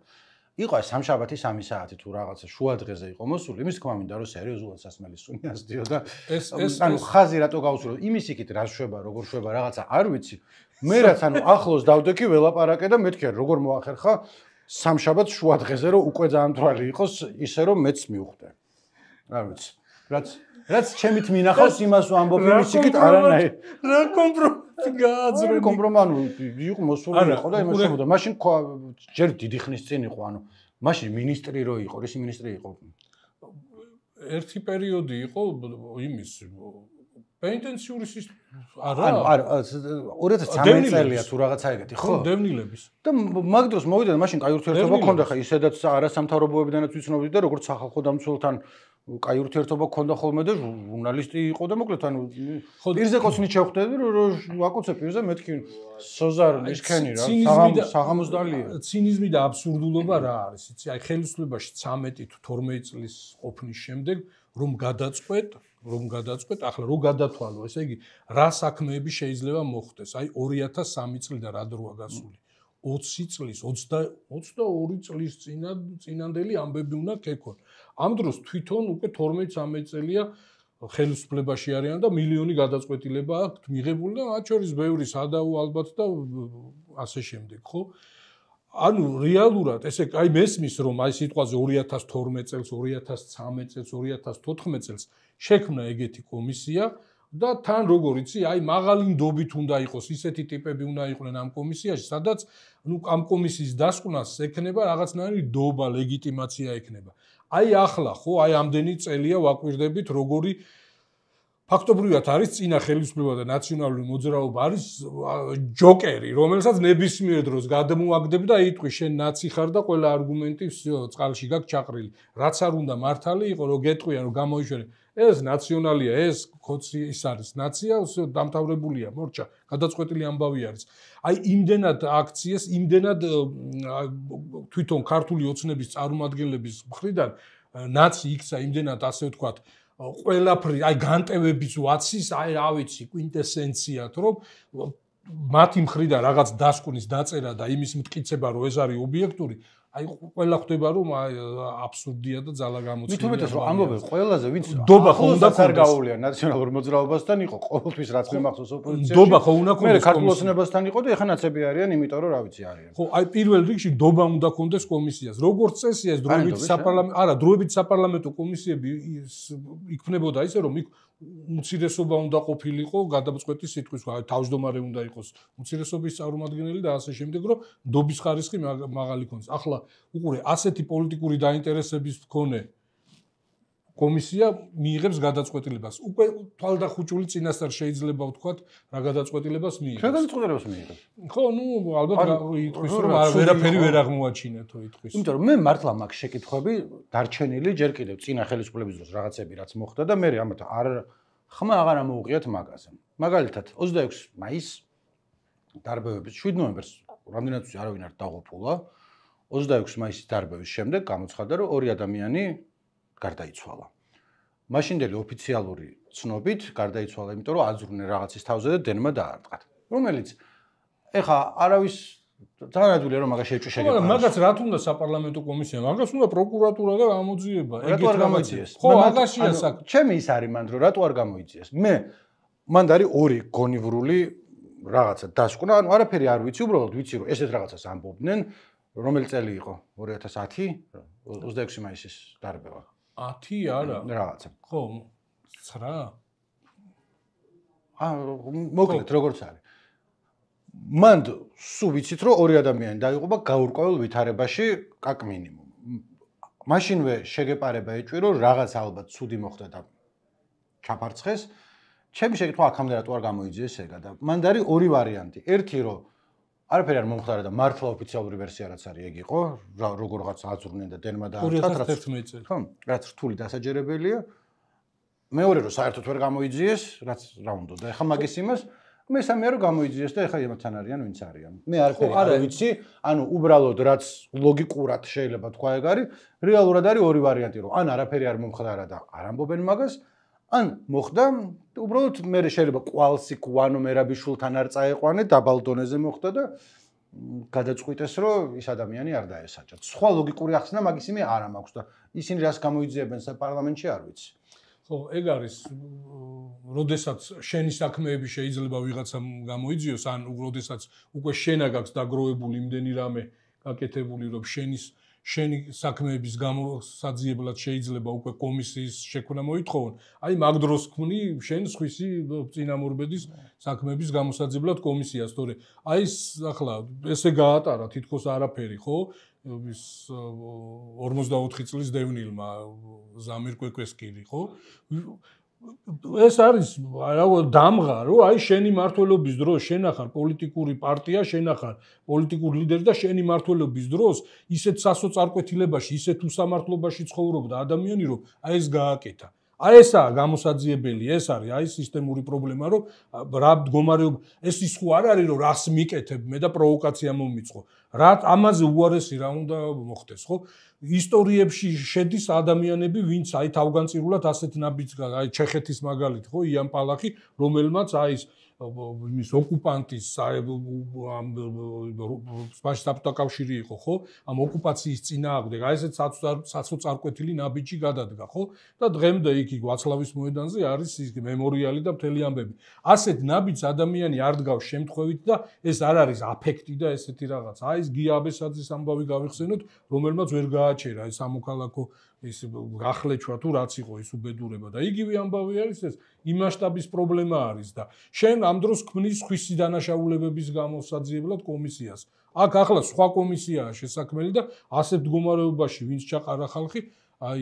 იყო სამშაბათი 3 საათი თუ რაღაცა შუა დღეზე იყო მოსული, იმის თქმა მინდა რომ სერიოზულად სასმელის სუნი ასდიო და ანუ ხაზი რატო გავუსურო, იმის იქით რა შვება, როგორ შვება რაღაცა არ ვიცი. მე რაც ანუ ახლოს დავდექი ველაპარაკე და მეთქი როგორ მოახერხა სამშაბათს შუა დღეზე რომ უკვე ძალიან თვალი იყოს, ისე რომ მეც მივხვდე. რა ვიცი. რაც ჩემით მინახავს იმას ვამბობ იმის იქით არანაირ. რა კომპრომატი გააძრო. კომპრომანუ იყო მოსული იყო და იმას შემოდა. მაშინ ჯერ დიდი ხნის წინ იყო, ანუ მაშინ მინისტრი რო იყო, რისი მინისტრი იყო? ერთი პერიოდი იყო იმის პენტენსიური არა არა 2013 წელია თუ რაღაცა ეგეთი ხო დევნილების და მაგ დროს მოვიდა და მაშინ კაი ურთიერთობა ქონდა ხა ისედაც არასამთავრობოებიდანაც ვიცნობდი და როგორც სახალხო დამცველთან კაი ურთიერთობა ქონდა ხოლმე და ჟურნალისტი იყო და მოკლედ ანუ პირზე კოცნით შევხვდები რომ ვაკოცე პირზე მეთქი სოზარ ისქენი რა საღამოსდალია ცინიზმი და აბსურდულობა რა არის იცი აი ხელისუფლებაში 13 თუ 12 წლის ყოფნის შემდეგ რომ გადაწყვეტ ახლა რო გადათვალო ესე იგი რა საქმეები შეიძლება მოხდეს აი 2003 წლიდან რა დროა გასული 20 წლის 22 წლის წინანდელი ამბები უნდა ქეკონ ამ დროს თვითონ უკვე 12-13 წელია ხელისუფლებაში არიან და მილიონი გადაწყვეტილება აქვთ მიღებული და მათ შორის ბევრი სადაო ალბათ და ასე შემდეგ ხო ანუ რეალურად ესე აი მესმის რომ აი სიტყვაზე 2012 წელს 2013 წელს 2014 წელს შექმნა ეგეთი კომისია და თან როგორ იცი აი მაღალი ნდობით უნდა იყოს ისეთი ტიპები უნდა იყვნენ ამ კომისიაში სადაც ნუ ამ კომისიის დასკვნას ექნება რაღაცნაირი დობა ლეგიტიმაცია ექნება აი ახლა ხო აი ამდენი წელია ვაკვირდებით როგორი ფაქტობრივად არის წინა ხელისუფლება და ნაციონალური მოძრაობა არის ჯოკერი რომელსაც ნებისმიერ დროს გადმოაგდებ და იტყვი შენ ნაცი ხარ და ყველა არგუმენტი წყალში გაქვს ჩაყრილი რაც არ უნდა მართალი იყო რომ გეტყვიან რომ გამოიშვერე ეს ნაციონალია ეს კოცი ის არის ნაცია დამთავრებულია მორჩა გადაწყვეტილი ამბავი არის აი იმდენად აქციეს იმდენად თვითონ ქართული ოცნების წარმომადგენლების მხრიდან ნაცი იქცა იმდენად ასე ვთქვათ ყველაფერი აი განტევების ვაცის აი რა ვიცი კვინტესენციად რომ მათი მხრიდან რაღაც დასკვნის დაწერა და იმის მტკიცება რომ ეს არის ობიექტური აი ყველა ხვდება რომ აბსურდია და ძალა გამოცემული. მით უმეტეს რომ ამბობენ ყველაზე ვინც დობა ხო უნდა არ გაუვლია ნაციონალურ მოძრაობასთან იყო ყოველთვის რაც მემახსოვს ოპოზიციაში. დობა ხო უნდა კონდეს. მე ქართულოსნებასთან იყო და ეხა ნაცები არიან, იმიტომ რომ რა ვიცი არიან. ხო, აი პირველ რიგში დობა უნდა კონდეს კომისიას. როგორც წესია ეს დროებითი საპარლამენტო, არა, დროებითი საპარლამენტო კომისიები იქმნებოდა ისე რომ უმცირესობა უნდა ყოფილიყო გადაწყვეტი სიტყვის, აი თავმჯდომარე უნდა იყოს უმცირესობის წარმომადგენელი და ასე შემდეგ, რომ დობის ხარისხი მაღალი ქონდეს. ახლა უყურე ასეთი პოლიტიკური დაინტერესების მქონე კომისია მიიღებს გადაწყვეტილებას. უკვე თვალდახუჭული წინასწარ შეიძლება ვთქვათ რა გადაწყვეტილებას მიიღებს. რა გადაწყვეტილებას მიიღებს? ხო, ნუ ალბათ იტყვის რომ ვერაფერი ვერ აღმოაჩინეთო იტყვის. იმიტომ რომ მე მართლა მაქვს შეკითხვები დარჩენილი ჯერ კიდევ წინა ხელისუფლების დროს რაღაცები რაც მოხდა და მე ამათ არ ხმა აღარ ამოუღიათ მაგაზე. მაგალითად 26 მაისს დარბევების 7 ნოემბერს რამდენად ვიცი არავინ არ დაღუპულა 26 მაისის დარბევის შემდეგ გამოცხადდა რომ ორი ადამიანი გარდაიცვალა. მაშინდელი ოფიციალური ცნობით გარდაიცვალა, იმიტომ რომ აძვრნენ რაღაცის თავზე და დენმა დაარტყათ. რომელიც ეხა არავის ძალიან ადვილია რომ მაგას შეჭვი შეგება. მაგას რა თუნდა საპარლამენტო კომისია, მაგას უნდა პროკურატურა და გამოძიება. რატო არ გამოიძიეს? ხო, მაგაშია საქმე. ჩემი ის არის მანდ რომ რატო არ გამოიძიეს? მე მანდ არის ორი გონივრული რაღაცა დასკვნა, ანუ არაფერი არ ვიცი, უბრალოდ ვიცი რომ ესეთ რაღაცას ამბობდნენ. რომელი წელი იყო? 2010, 26 მაისის დარბევა. 10 არა. რაღაცა. ხო, 9. მოკლედ როგორც არის. მანდ სულ ვიცით რომ ორი ადამიანი დაიღუპა გაურკვეველ ვითარებაში კაკ მინიმუმ. მაშინვე შეგეპარება ეჭვი რომ რაღაც ალბათ ცუდი მოხდა და ჩაფარცხეს. ჩემი შეკითხვა აქამდე რატო არ გამოიძიეს ეგა და მანდ არის ორი ვარიანტი. ერთი რომ არაფერი არ მომხდარა და მართლა ოფიციალური ვერსია რაც არის ეგ იყო, როგორღაც აძვრნენ და დენმა დაარტყათ, 2011 წელი. ხო, რაც რთული დასაჯერებელია. მეორე რომ საერთოდ ვერ გამოიძიეს, რაც რა უნდა და ეხა მაგის იმას მესამეა რომ გამოიძიეს და ეხა იმათთან არიან ვინც არიან. მე არაფერი არ ვიცი, ანუ უბრალოდ რაც ლოგიკურად შეიძლება თქვა ეგ არის, რეალურად არის ორი ვარიანტი რომ ან არაფერი არ მომხდარა და არ ამბობენ მაგას, ან მოხდა უბრალოდ მე შეიძლება კვალსი κουანო მერაბიშვილთან არ წაეყვანე დაბალ დონეზე მოხდა და გადაწყვიტეს რომ ის ადამიანი არ დაესაჯათ. სხვა ლოგიკური ახსნა მაგის იმე არ მაქვს და ისინი რას გამოიძიებენ საპარლამენტში არ ვიცი. ხო, ეგ არის, როდესაც შენი საქმეები შეიძლება ვიღაცამ გამოიძიოს, ან როდესაც უკვე შენა გაქვს დაგროვებული იმდენი რამე გაკეთებული, რომ შენი საქმეების გამოსაძიებლად შეიძლება უკვე კომისიის შექმნა მოითხოვონ. აი მაგ დროს ქმნი შენ სხვისი წინამორბედის საქმეების გამოსაძიებლად კომისიას, თორე აი ახლა ესე გაატარა თითქოს არაფერი, ხო? ის 44 წლის დევნილმა ზამირ კვეკვესკირი, ხო? ეს არის დამღა, რომ აი შენი მმართველობის დროს შენ ახარ პოლიტიკური პარტია, შენ ახარ პოლიტიკური ლიდერი და შენი მმართველობის დროს ისეთ სასოწარკვეთილებაში, ისეთ უსამართლობაში ცხოვრობდა ადამიანი, რომ აი ეს გააკეთა. აი ესაა გამოსაძიებელი, ეს არის აი სისტემური პრობლემა, რომ რა მდგომარეობა, ეს ის ხო არ არის, რომ რას მიკეთებ მე და პროვოკაცია მომიწყო. რა ამაზე უარესი რა უნდა მოხდეს, ხო? ისტორიებში შედის ადამიანები, ვინც აი თავგანწირულად ასეთ ნაბიჯს, აი ჩეხეთის მაგალითი, ხო, იან პალახი, რომელმაც აი ის ოკუპანტის სპაშ საბჭოთა კავშირი იყო, ხო? ამ ოკუპაციის წინააღმდეგ აი ესეთ საცოწარკვეთილი ნაბიჯი გადადგა, ხო? და დღემდე იქ ვაცლავის მოედანზე არის ის მემორიალი და მთელი ამბები. ასეთ ნაბიჯს ადამიანი არ დგავს შემთხვევით და ეს არ არის აფექტი და ესეთი რაღაც. აი ეს გია აბესაძის ამბავი გავიხსენოთ, რომელმაც ვერ გააჩერა ეს სამოქალაქო ის გახლეჩვა თუ რაც იყო ის უბედურება და იგივე ამბავი არის ეს იმ მასშტაბის პრობლემა არის და შენ ამ დროს ქმნის ხვისი დანაშაულებების გამოსაძიებლად კომისიას. აქ ახლა სხვა კომისიაა შესაქმელი და ასეთ მდგომარეობაში ვინც ჩაყარა ხალხი აი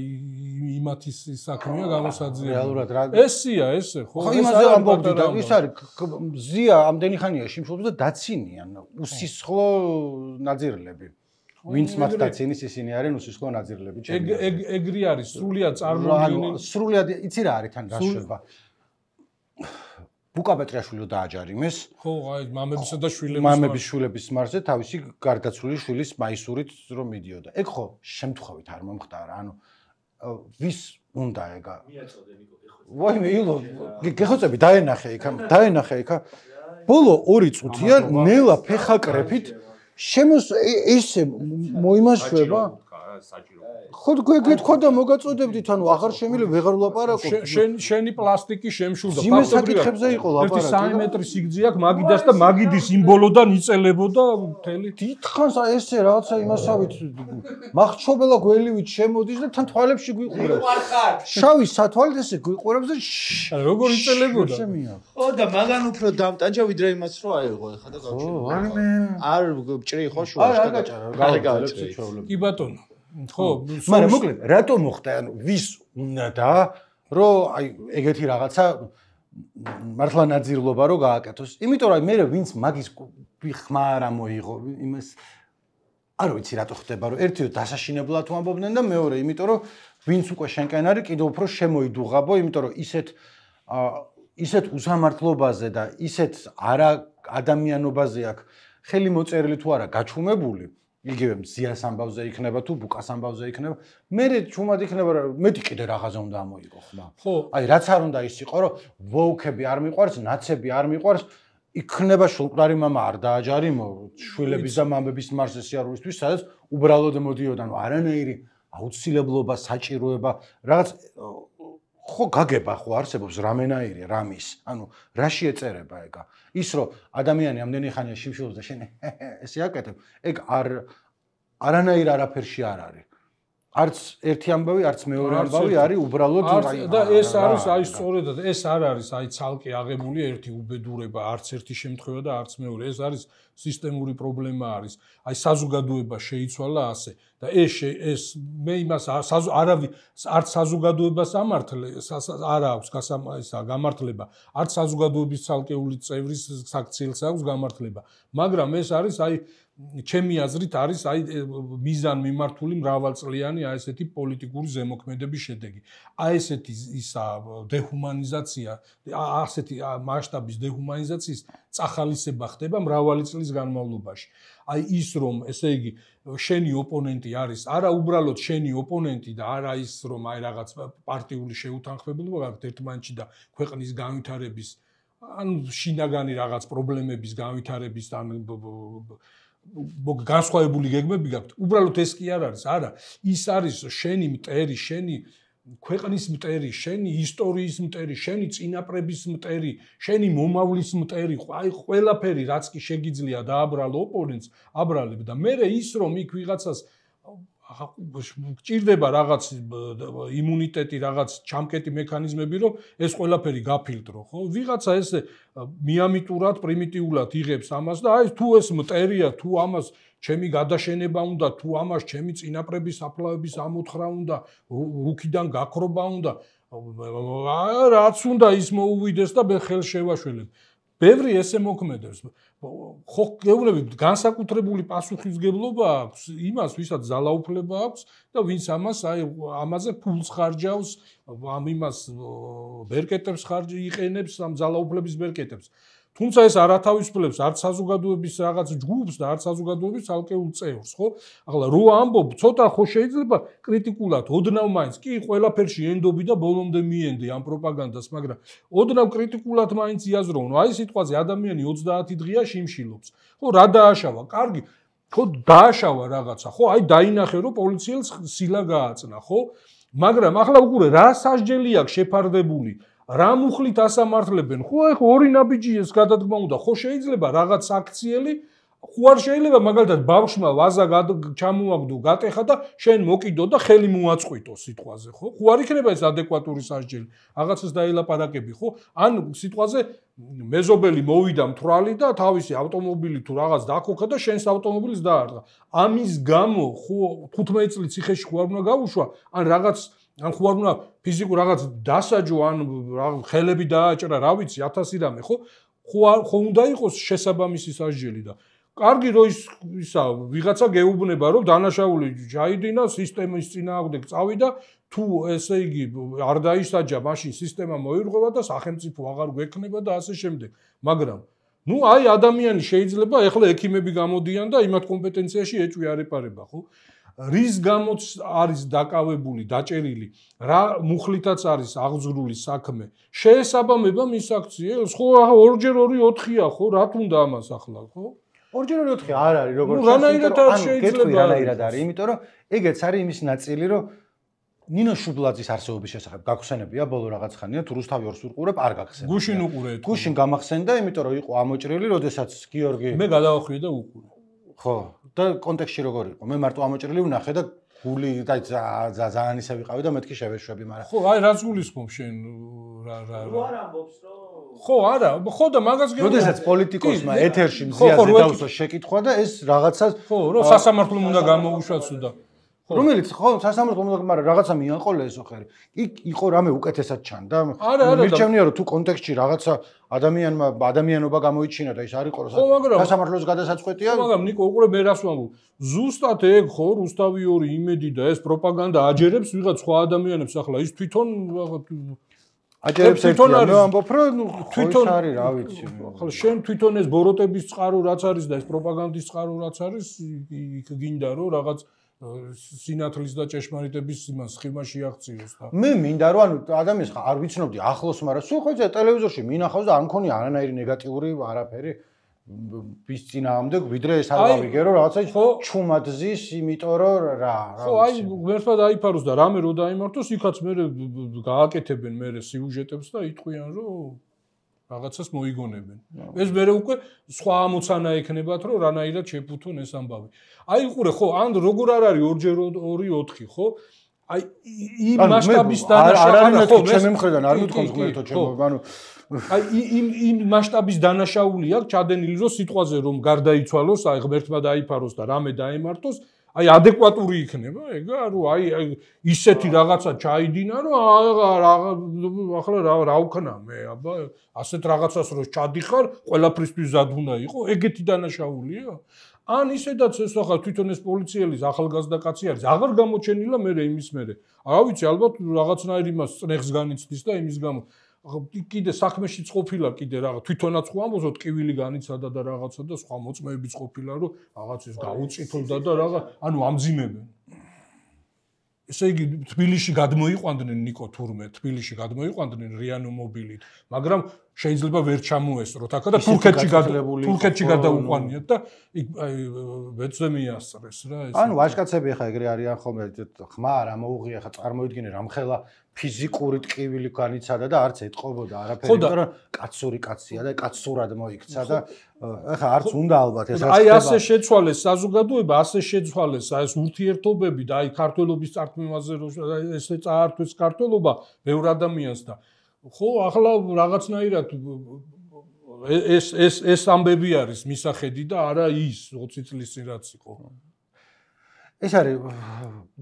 იმათის საქმეა გამოსაძიებელი. რეალურად რა ესია ესე ხო? ხო იმაზე ამბობდი და ის არის ზია ამდენი ხანია შიმშილობს და დაცინიან უსისხლო ნაძირლები. ვინც მათ დაცინის ისინი არიან უსისხლო ნაძირლები ჩემი. ეგრი არის სრულიად წარმოუდგენელი. სრულიად იცი რა არის თან გასშვება. ბუკა პეტრიაშვილო დააჯარიმეს. ხო, აი მამებისა და შვილების მამების შვილების მარზე თავისი გარდაცვლილი შვილის მაისურით რომ მიდიოდა. ეგ ხო შემთხვევით არ მომხდარა, ანუ ვის უნდა ეგა? მიაწოდე ნიკო, გეხოცები. ვაიმე ილო, გეხოცები დაენახე იქა. ბოლო 2 წუთია ნელა ფეხაკრეფით ესე მოიმაშვება. ხო გეთქვა და მოგაწოდებდით, ანუ აღარ შემიძლია ვეღარ ვლაპარაკო. შენი პლასტიკი შემშულდა. იმის საკითხებზე იყო ლაპარაკი. 1 მეტრი სიგრძე აქვს მაგიდას და მაგიდის იმბოლოდან იწელებოდა მთელი. დიდხანს ესე რაღაცა იმასავით მახჩობელა გველივით შემოდის და თან თვალებში გვიყურებს. შავი სათვალით ესე გვიყურებს და როგორ იწელებოდა? ხო და მაგან უფრო დამტანჯა ვიდრე იმას რო აიღო ეხა და გავჩერდა. არ ჭრი ხო შუა. არ გაჭრე. კი ბატონო. ხო, მაგრამ მოკლედ რატო მოხდა, ანუ ვის უნდა რომ აი ეგეთი რაღაცა მართლა ნაძირლობა რო გააკეთოს. იმიტომ რომ მე ვინც მაგის ხმა არ მოიღო იმას არ ვიცი რატო ხდება, რომ ერთი დასაშინებლად თუ ამბობდნენ და მეორე იმიტომ რომ ვინც უკვე შენკენ არის კიდევ უფრო შემოიდუღაბო, იმიტომ რომ ისეთ უსამართლობაზე და ისეთ არა ადამიანობაზე აქვს ხელი მოწერილი თუ არა გაჩუმებული იგივე მზიას ამბავზე იქნება თუ ბუკას ამბავზე იქნება. მე ჩუმად იქნება რომ მეტი კიდე რაღაცა უნდა ამოიღო ხმა. ხო. აი რაც არ უნდა ის იყო რომ ვოუქები არ მიყვარს, ნაცები არ მიყვარს, იქნება შულყდარი მამა არ დააჯარიმო შვილების და მამების მარზე სიარულისთვის, სადაც უბრალოდ მოდიოდა, ანუ არანაირი აუცილებლობა, საჭიროება, რაღაც ხო გაგება ხო არსებობს რამენაირი რამის. ანუ რაში ეწერება ეგა? ის რომ ადამიანი ამდენი ხანია შიმშილობს და შენ ესე აკეთებ, ეგ არანაირ არაფერში არ არის. არც ერთი ამბავი, არც მეორე ამბავი არის უბრალოდ და ეს არის აი სწორედად ეს არ არის აი ცალკე აღებული ერთი უბედურება, არც ერთი შემთხვევა და არც მეორე. ეს არის სისტემური პრობლემა არის. აი საზოგადოება შეიცვალა ასე და ეს მე იმას არავის არც საზოგადოებას არ აქვს გამართლება, არც საზოგადოების ცალკეული წევრის საქციელს აქვს გამართლება. მაგრამ ეს არის აი ჩემი აზრით არის აი მიზან მიმართული მრავალწლიანი აი ესეთი პოლიტიკური ზემოქმედების შედეგი. აი ესეთი ისა დეჰუმანიზაცია, ასეთი მასშტაბის დეჰუმანიზაციის წახალისება ხდება მრავალი წლის განმავლობაში. აი ის რომ ესე იგი შენი ოპონენტი არის, არა უბრალოდ შენი ოპონენტი და არა ის რომ აი რაღაც პარტიული შეუთანხმებულობა გაქვთ ერთმანეთში და ქვეყნის განვითარების ან შინაგანი რაღაც პრობლემების განვითარების ან განსხვავებული გეგმები გაქვთ. უბრალოდ ეს კი არ არის, არა, ის არის შენი მტერი, შენი ქვეყნის მტერი, შენი ისტორიის მტერი, შენი წინაპრების მტერი, შენი მომავლის მტერი, აი ყველაფერი რაც კი შეგიძლია დააბრალო ოპონენტს, აბრალებ და მე ის რომ იქ ვიღაცას გჭირდება რაღაც იმუნიტეტი, რაღაც ჩამკეტი მექანიზმები, რომ ეს ყველაფერი გაფილტრო, ხო? ვიღაცა ესე მიამიტურად, პრიმიტიულად იღებს ამას და აი თუ ეს მტერია, თუ ამას ჩემი გადაშენება უნდა, თუ ამას ჩემი წინაპრების საფლავების ამოთხრა უნდა, რუქიდან გაქრობა უნდა, რაც უნდა ის მოუვიდეს და მე ხელს შევაშველებ. ბევრი ესე მოქმედებს. ხო, გეუბნებით, განსაკუთრებული პასუხისმგებლობა აქვს იმას, ვისაც ძალაუფლება აქვს და ვინც ამაზე ფულს ხარჯავს, იმას ბერკეტებს იყენებს, ამ ძალაუფლების ბერკეტებს. თუმცა ეს არ ათავისუფლებს არც საზოგადოების რაღაც ჯგუფს და არც საზოგადოების ალკეულ წევრს, ხო? ახლა რო ამბობ, ცოტა ხო შეიძლება კრიტიკულად, ოდნავ მაინც კი ყველაფერში ენდობი და ბოლომდე მიენდი ამ პროპაგანდას, მაგრამ ოდნავ კრიტიკულად მაინც იაზროვნო. აი სიტყვაზე ადამიანი 30 დღეა შიმშილობს. ხო, რა დააშავა? კარგი. ხო, დააშავა რაღაცა, ხო? აი დაინახე რომ პოლიციელს სილა გააწნა, ხო? მაგრამ ახლა უყურე, რა სასჯელი აქვს შეფარდებული? რა მუხლით ასამართლებენ? ხო, ეხა ორი ნაბიჯი ეს გადადგმა უნდა. ხო შეიძლება რაღაც აქციელი, ხო არ შეიძლება მაგალითად ბავშვმა ვაზა ჩამოაგდო, გატეხა და შენ მოკიდო და ხელი მოაწყვიტო სიტყვაზე, ხო? ხო არ იქნება ეს ადეკვატური სასჯელი. რაღაცას დაელაპარაკები, ხო? ან სიტყვაზე მეზობელი მოვიდა მთვრალი და თავისი ავტომობილი თუ რაღაც დაქოქა და შენს ავტომობილს დაარტყა. ამის გამო ხო 15 წელი ციხეში ხო არ უნდა გავუშვა, ან რაღაც ან ხო არ უნდა ფიზიკურ რაღაც დასაჯო, ან ხელები დააჭრა, რა ვიცი, 1000 რამე, ხო? ხო უნდა იყოს შესაბამისი სასჯელი და კარგი რომ ისა ვიღაცა გეუბნება რომ დანაშაული ჩაიდინა სისტემის წინააღმდეგ წავიდა თუ ესე იგი არ დაისაჯა მაშინ სისტემა მოირღვევა და სახელმწიფო აღარ გვექნება და ასე შემდეგ მაგრამ ნუ აი ადამიანი შეიძლება ეხლა ექიმები გამოდიან და იმათ კომპეტენციაში ეჭვი არ ეპარება ხო რის გამოც არის დაკავებული დაჭერილი რა მუხლითაც არის აღძრული საქმე შეესაბამება მის აქციელს ხო 2x2 4-ია ხო რა თუნდა ამას ახლა ხო 2x4 არ არის როგორც რანაირად არ შეიძლება რანაირად არის იმიტომ რომ ეგეც არის იმის ნაწილი რომ ნინო შუბლაძის არსებობის შესახებ გაგხსენებია ბოლო რაღაც ხანია თუ რუსთავი ორს ვიყურებ არ გაგხსენებია გუშინ უყურე გუშინ გამახსენდა იმიტომ რომ იყო ამოჭრილი როდესაც გიორგი მე გადავახვიე და უყურე ხო და კონტექსტში როგორ იყო მე მარტო ამოჭრილი ვნახე და გული და ძალიან ისე ვიყავი და მეთქი შევეშვები მაგრამ ხო აი რაც გულისხმობ შენ რა არ ამბობს რომ ხო არა ხო და მაგას გეუბნები როდესაც პოლიტიკოსმა ეთერში მზიაზე დაუსვა შეკითხვა და ეს რაღაცას ხო რომ სასამართლომ უნდა გამოუშვათ და რომელიც ხო სასამართლომ უნდა მაგრამ რაღაცა მიაყოლესო ხერი იქ იყო რამე უკეთესად ჩანდა მირჩევნია რომ თუ კონტექსტში რაღაცა ადამიანობა გამოიჩინა და ის არ იყო რომ სასამართლოს გადასაწყვეტია მაგრამ ნიკო უყურე მე რას ვამბობ ზუსტად ეგ ხო რუსთავი 2 იმედი და ეს პროპაგანდა აჯერებს ვიღაც სხვა ადამიანებს ახლა ის თვითონ აჯერებს ერთია მე ვამბობ რომ თვითონ არის რა ვიცი ახლა შენ თვითონ ეს ბოროტების წყარო რაც არის და ეს პროპაგანდის წყარო რაც არის იქ გინდა რომ რაღაც სინათლის და ჭეშმარიტების იმას სხიმა შეაღწიოს და მე მინდა რომ ანუ ადამიანს არ ვიცნობდი ახლოს მაგრამ სულ ხო ტელევიზორში მინახავს და არ მქონია არანაირი ნეგატიური არაფერი bis წინააღმდეგ ვიდრე ეს არ გავიგე რომ რაღაცა ჩუმად ზის იმიტომ რომ რა ხო აი ღმერთმა დაიფაროს და რამე რო დაიმართოს იქაც მე გააკეთებენ მე სიუჟეტებს და იტყვიან რომ რაღაცას მოიგონებენ. ეს მე უკვე სხვა ამოცანა ექნებათ, რომ რანაირად შეფუთონ ეს ამბავი. აი უყურე ხო, ან როგორ არ არის 2x2 4, ხო? აი იმ მასშტაბის დანაშაული ხო, ჩემი მხრიდან არ მithქვამს ღმერთო ჩემო, ანუ აი იმ მასშტაბის დანაშაული აქვს ჩადენილი, რომ სიტყვაზე რომ გარდაიცვალოს, აი ღმერთმა დაიფაროს და რამე დაემართოს, აი ადეკვატური იქნება ეგ რომ აი ისეთი რაღაცა ჩაიდინა რომ ახლა რა ვქნა მე აბა ასეთ რაღაცას რო ჩადიხარ ყველაფრისთვის ზად უნდა იყო ეგეთი დანაშაულია ან ისედაც ეს ახლა თვითონ ეს პოლიციელის ახალგაზრდა კაცი არის აღარ გამოჩენილა მე იმის მე რა ვიცი ალბათ რაღაცნაირ იმას წნეხს განიცდის და იმის გამო კიდე საქმეშიც ყოფილა კიდე რაღაც თვითონაც ხო ამბობთ ტკივილი განიცადა და რაღაცა და სხვა მოწმეებიც ყოფილა რომ რაღაც ის გაუწითლდა და რაღაც ანუ ამძიმებენ ესე იგი თბილისში გადმოიყვანდნენ ნიკო თურმე თბილისში გადმოიყვანდნენ რიანო მობილით მაგრამ შეიძლება ვერ ჩამოესწროთ აქა და თურქეთში გადაუყვანიათ და იქ ვეცდე მიასწრეს რა ეს. ანუ ვაჟკაცები ხა ეგრე არიან ხოლმე ხმა არ ამოუღია ხა წარმოიდგინე რამხელა ფიზიკური ტკივილი განიცადა და არც ეთყობოდა არაფერი, იმიტომ რომ კაცური კაცია და კაცურად მოიქცა და ხა არც უნდა ალბათ ეს აი ასე შეცვალეს საზოგადოება, ასე შეცვალეს ეს ურთიერთობები და აი ქართველობის წარქმევაზე ესე წაართვეს ქართველობა ბევრ ადამიანს და ხო ახლა რაღაცნაირად ეს ამბები არის მისახედი და არა ის 20 წლის წინ რაც იყო. ეს არის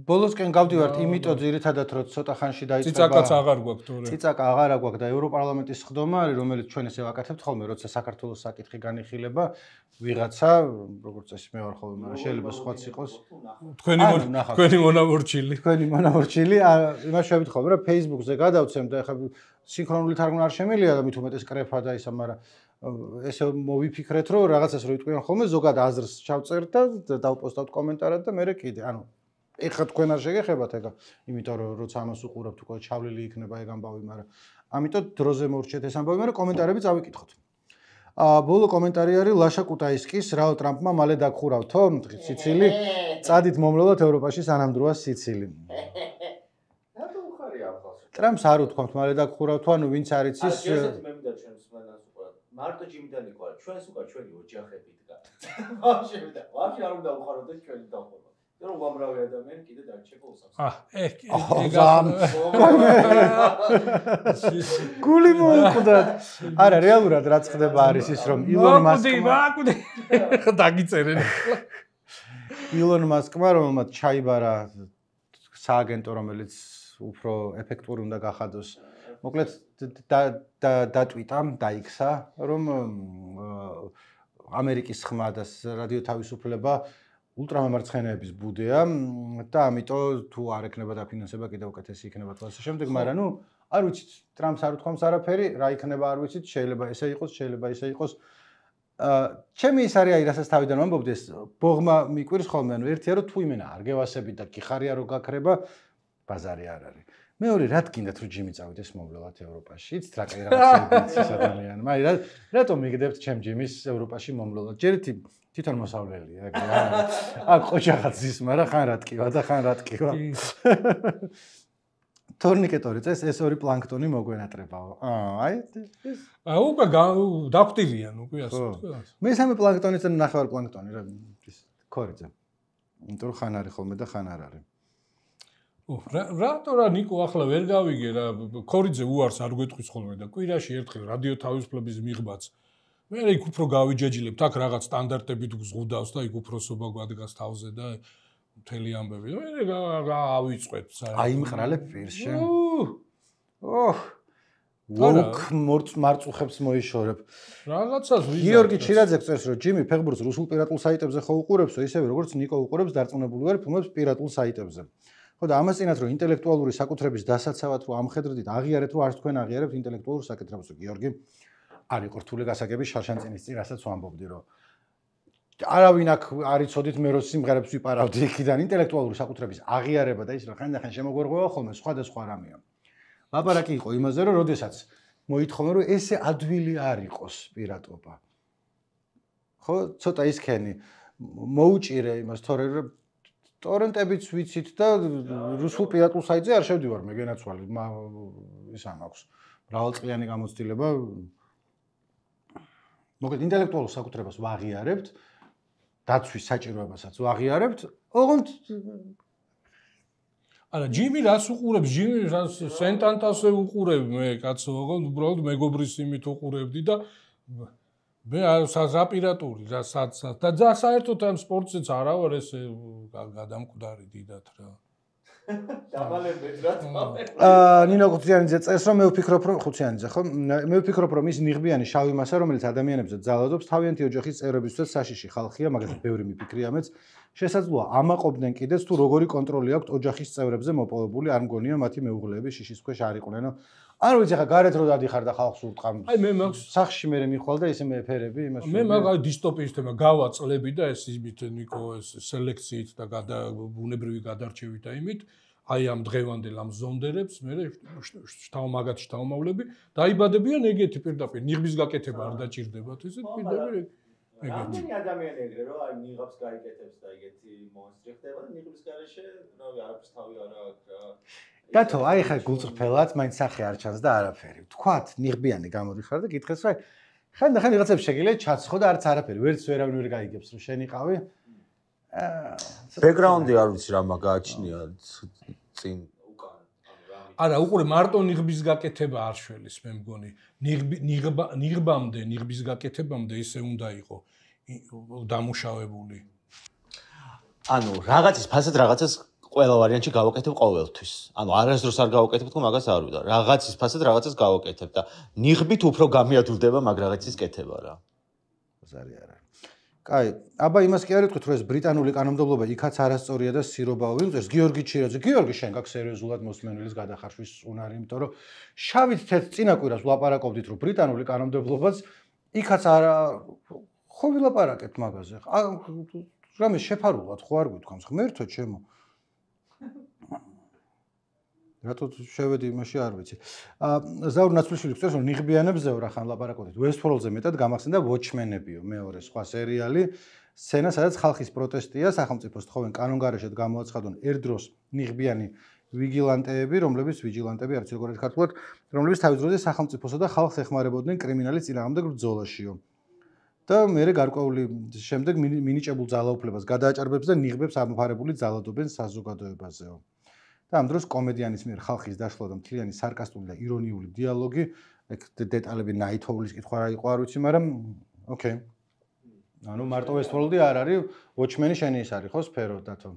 ბოლოსკენ გავდივართ იმიტომ ძირითადად რომ ცოტა ხანში დაიწყება ციცაკაც აღარ გვაქვს თორე ციცაკა აღარ გვაქვს და ევროპარლამენტის სხდომა არის რომელიც ჩვენ ესე ვაკეთებთ ხოლმე როცა საქართველოს საკითხი განიხილება ვიღაცა როგორც წესი მე ვარ ხოლმე მაგრამ შეიძლება სხვაც იყოს თქვენი მონამორჩილი იმას შევით ხოლმე რომ Facebook-ზე გადავცემ და ეხლა სინქრონული თარგმნა არ შემიძლია და მით უმეტეს კრეფა და ისა მაგრამ ესე მოვიფიქრეთ რომ რაღაცას რო იტყვიან ხოლმე ზოგადად აზრს ჩავწერთ და დავპოსტავთ კომენტარად და მე კიდე ანუ ეხლა თქვენ არ შეგეხებათ ეგა იმიტომ რომ როცა ამას უყურებთ უკვე ჩავლილი იქნება ეგ ამბავი მაგრამ ამიტომ დროზე მორჩეთ ეს ამბავი მაგრამ კომენტარები წავიკითხოთ ბოლო კომენტარი არის ლაშა კუტაისკის რაო ტრამპმა მალე დაგხურავთო სიცილი წადით მომლელოთ ევროპაში სანამდროა სიცილი რატო უხარია ამ ხალხს ტრამპს არ უთქვამთ მალე დაგხურავთო ანუ ვინც არ იცის მარტო ჯიმიდან იყო ჩვენს უკვე ჩვენი ოჯახები დგა ვაფშე არ უნდა უხაროთ ჩვენი დახურვა რომ უამრავი ადამიანი კიდე დარჩება უსამს გული მოუკვდა არა რეალურად რაც ხდება არის ის რომ ილონ მასკმა რომელმაც ჩაიბარა სააგენტო რომელიც უფრო ეფექტური უნდა გახადოს მოკლედ დატვიტა დაიქცა რომ ამერიკის ხმა და რადიო თავისუფლება ულტრამამარცხენეების ბუდეა და ამიტომ თუ არ ექნება დაფინანსება კიდევ უკეთესი იქნება თვალსა შემდეგ მაგრამ ნუ არ ვიცით ტრამპს არ უთქვამს არაფერი რა იქნება არ ვიცით შეიძლება ესე იყოს შეიძლება ისე იყოს ჩემი ის არის აი რასაც თავიდან ვამბობდი ეს ბოღმა მიკვირს ხოლმე ანუ ერთია რომ თუ იმენა არ გევასებით და გიხარია რომ გაქრება ბაზარი არ არის მეორე რა გინდათ რომ ჯიმი წავიდეს მომვლელად ევროპაში იცით რა კაი რაღაცა ის ადამიანი მაგრამ რატომ მიგდებთ ჩემ ჯიმის ევროპაში მომვლელად ჯერითი თვითონ მოსავლელია ეგრე აქ ყოჩაღაც ზის მაგრამ ხან რა ტკივა და ხან რა ტკივა თორნიკეტორი წეს ეს ორი პლანქტონი მოგვენატრებაო აი უკვე დაგვტირიან უკვე ასე თქვა მესამე პლანქტონიც და ნახევარ პლანქტონი რა ის ქორიძე იმიტომ რომ ხან არის ხოლმე და ხან არ არის რატო რა ნიკო ახლა ვერ გავიგე რა ქორიძე უარს არ გვეტყვის ხოლმე და კვირაში ერთხელ რადიო თავისუფლების მიღბაც მე იქ უფრო გავიჯეჯილებთ აქ რაღაც სტანდარტებით გზღუდავს და იქ უფროსობა გვადგას თავზე და მთელი ამბები მე რა ავიწყეთ აი მყრალებ პირში ვოქ მარწუხებს მოიშორებ რაღაცას გიორგი ჩირაძე წერს რომ ჯიმი ფეხბურთს რუსულ პირატულ საიტებზე ხო უყურებსო ისევე როგორც ნიკო უყურებს დარწმუნებული ვარ ფილმებს პირატულ საიტებზე ხო და ამას წინათ რომ ინტელექტუალური საკუთრების დასაცავად რომ ამხედრდით აღიარეთ რომ არც თქვენ აღიარებთ ინტელექტუალურ საკითხებს გიორგი არ იყო რთული გასაგები შარშანწინის წინ რასაც ვამბობდი რომ არავინ აქ არ იცოდით მე რო სიმღერებს ვიპარავდი იქიდან ინტელექტუალური საკუთრების აღიარება და ის რა ხანდახან შემოგვერღვევა ხოლმე სხვადასხვა რამეა ლაპარაკი იყო იმაზე რომ როდესაც მოითხოვენ რომ ესე ადვილი არ იყოს პირატობა ხო ცოტა ისქენი მოუჭირე იმას თორე რომ ტორენტებიც ვიცით და რუსულ პირატულ საიტზე არ შევდივარ მე გენაცვალე ის ამ აქვს მრავალწლიანი გამოცდილება მოკლედ ინტელექტუალურ საკუთრებას ვაღიარებთ დაცვის საჭიროებასაც ვაღიარებთ ოღონდ არა ჯიმი რას უყურებს ჯიმი რას სენტანტასე უყურებ მე კაცო ოღონდ უბრალოდ მეგობრის იმით უყურებდი და მე რა პირატული რა და და საერთოდ ამ სპორტზეც არა ვარ ესე გადამკვდარი დიდად რა ნინო ხუციანიძე წერს რომ მე ვფიქრობ რომ ხუციანიძე ხო მე ვფიქრობ რომ ის ნიღბიანი შავი მასა რომელიც ადამიანებზე ძალადობს თავიანთი ოჯახის წევრებისთვის საშიში ხალხია მაგალითად ბევრი მიფიქრია მეც შესაძლოა ამაყობდნენ კიდეც თუ როგორი კონტროლი აქვს ოჯახის წევრებზე მოპოვებული არ მგონია მათი მეუღლეები შიშის ქვეშ არ იყვნენ არ ვიცი ხა გარეთ რო დადიხარ და ხალხს ურტყამ აი მე მაქვს სახში მე მიხვალ და ისე მეფერები იმას მე მაგ დისტოპიის თემა გავაწლები და ეს იმით ნიკო ეს სელექციით და ბუნებრივი გადარჩევით და იმით აი ამ დღევანდელ ამ ზონდერებს მე შთამაგად შთამავლები დაიბადებიან ეგეთი პირდაპირ ნიღბის გაკეთება არ დაჭირდებათ ესე პირდაპირ ეგეთი რამდენი ადამიანი ეგრე რომ აი ნიღბს გაიკეთებს და ეგეთი მონსტრი ხდება და ნიღბის გარეშე რავი არაფერს თავი არ აქვს დათო აი ხა გულწრფელად მაინც სახე არ ჩანს და არაფერი თქვათ ნიღბიანი გამოდიხარ და გითხეს რა ხან ვიღაცებს შეგიძლია ჩაცხო და არც არაფერი ვერც ვერავინ ვერ გაიგებს რომ შენ იყავი ბექგრაუნდი არ ვიცი რა მაგააჩნია წინ უკან არა უყურე მარტო ნიღბის გაკეთება არ შველის მე მგონი ნიღბამდე ნიღბის გაკეთებამდე ისე უნდა იყო დამუშავებული ანუ რაღაცის ფასად რაღაცას ყველა ვარიანტში გავაკეთებ ყოველთვის ანუ არასდროს არ გავაკეთებ თქო მაგას არ ვიდა რაღაცის ფასად რაღაცას გავაკეთებ და ნიღბით უფრო გამიადვილდება მაგ რაღაცის კეთება რა ზარი არა კაი, აბა იმას კი არ იტყვით, რომ ეს ბრიტანული კანონმდებლობა იქაც არასწორია და სირობაო ვიმწერს. გიორგი ჩირაძე, გიორგი შენ გაქვს სერიოზულად მოსმენელის გადახარშვის უნარი, იმიტომ რომ შავით თეთრ წინა კვირას ვლაპარაკობდით, რომ ბრიტანული კანონმდებლობაც იქაც არა ხო ვილაპარაკეთ მაგაზე. რამე შეფარულად ხო არ გვითქვამს, ღმერთო ჩემო. რატო შევედი იმაში არ ვიცი. ზაურ ნაცვლიშვილი გწევს რომ ნიღბიანებზე რა ხან ლაპარაკობდით. Westworld-ზე მეტად გამახსენდა Watchmen-ებიო, მეორე სხვა სერიალი, სცენა, სადაც ხალხის პროტესტია, სახელმწიფოს თხოვენ კანონგარეშედ გამოაცხადონ ერთდროს ნიღბიანი ვიგილანტეები, რომლებიც არც როგორ ქართულად, რომლებიც თავის დროზე სახელმწიფოსა და ხალხს ეხმარებოდნენ კრიმინალის წინააღმდეგ ბრძოლაშიო. და მერე გარკვეული შემდეგ მინიჭებულ ძალაუფლებას გადააჭარბებს და ნიღბებს ამოფარებული ძალადობენ საზოგადოებაზეო. და ამ დროს კომედიანის მიერ ხალხის დაშლა და მთლიანი სარკასტული და ირონიული დიალოგი, ეგ დეტალები ნაითოვლის კითხვა რა იყო არ ვიცი, მაგრამ ოკეი. ანუ მარტო Westworld-ი არ არის, Watchmen-ი შენი ის არის ხო სფერო დათო.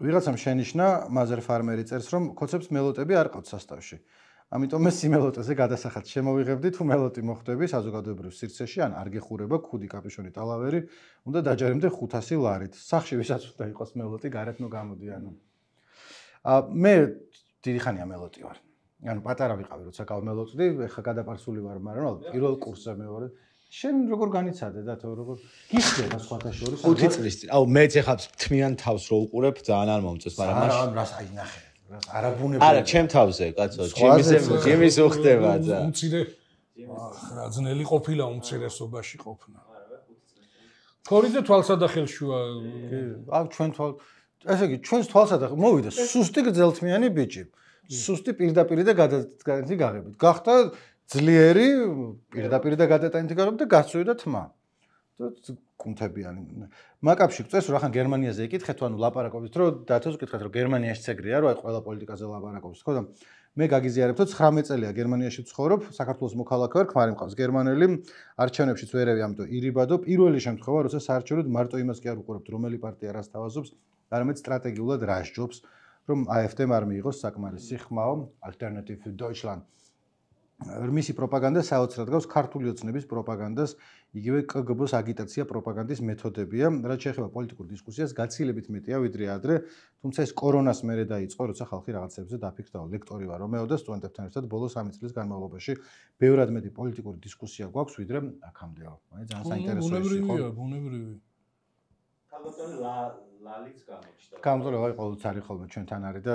ვიღაცამ შენიშნა მაზერ ფარმერი წერს, რომ კოცებს მელოტები არ ყავთ სასტავში. ამიტომ ეს სიმელოტეზე გადასახადს შემოვიღებდი თუ მელოტი მოხვდები საზოგადოებრივ სივრცეში ან არ გეხურება ქუდი კაპიშონი ტალავერი უნდა დაჯერემდე 500 ლარით სახში ვისაც უნდა იყოს მელოტი გარეთნო გამოდი ანუ მე დიდი ხანია მელოტი ვარ ანუ პატარა ვიყავი როცა გავმელოტდი ეხა გადაპარსული ვარ მაგრამ ალბათ პირველ კურსზე მეორე შენ როგორ განიცადე და თუ როგორ გიხდება სხვათა შორის 5 წლის წინ აუ მეც ეხა თმიან თავს რო უყურებ ძალიან არ მომწონს მაგრამ მაშინ რას აი ნახე არაბუნები არა ჩემ თავზე კაცო ჯიმის უხდება და უმცირე რა ძნელი ყოფილა უმცირესობაში ყოფნა თორიზე თვალსა და ხელშუა აი ჩვენ ესე იგი ჩვენს თვალსა და მოვიდა სუსტი გძელთმიანი ბიჭი სუსტი პირდაპირ და გადატანითი გაღებით გახდა ძლიერი პირდაპირ და გადატანითი გაღებით და გასწვიდა თმა კუნთებიანი მაკაფში გწევს რომ ახან გერმანიაზე იკითხეთ თუ ანუ ლაპარაკობთ რომ დათოს გითხეთ რომ გერმანიაში ეგრეა რომ აი ყველა პოლიტიკაზე ლაპარაკობს თქო და მე გაგიზიარებ რომ 19 წელია გერმანიაში ვცხოვრობ საქართველოს მოქალაქე ვარ ქმარი მყავს გერმანელი არჩევნებშიც ვერევი ამიტომ ირიბადო პირველი შემთხვევა როცა საარჩევნოდ მარტო იმას კი არ უყურებთ რომელი პარტია რას თავაზობს არამედ სტრატეგიულად რას ჯობს რომ AfD-მ არ მიიღოს საკმარისი ხმაო Alternative für Deutschland მისი პროპაგანდა საოცრად გავს ქართული ოცნების პროპაგანდას, იგივე KGB-ს აგიტაცია პროპაგანდის მეთოდებია, რაც შეეხება პოლიტიკურ დისკუსიას, გაცილებით მეტია ვიდრე ადრე, თუმცა ეს კორონას მერე დაიწყო, როცა ხალხი რაღაცებზე დაფიქრდა. ლექტორი ვარ რომეო და სტუდენტებთან ერთად ბოლო 3 წლის განმავლობაში ბევრად მეტი პოლიტიკური დისკუსია გვაქვს, ვიდრე აქამდეო. აი ძალიან საინტერესოა ის იყო. ბუნებრივია. თავგადასავლე ლალიც გამოჩნდა. გამწოლე ვარ ყოველთვის არის ხოლმე ჩვენთან არის და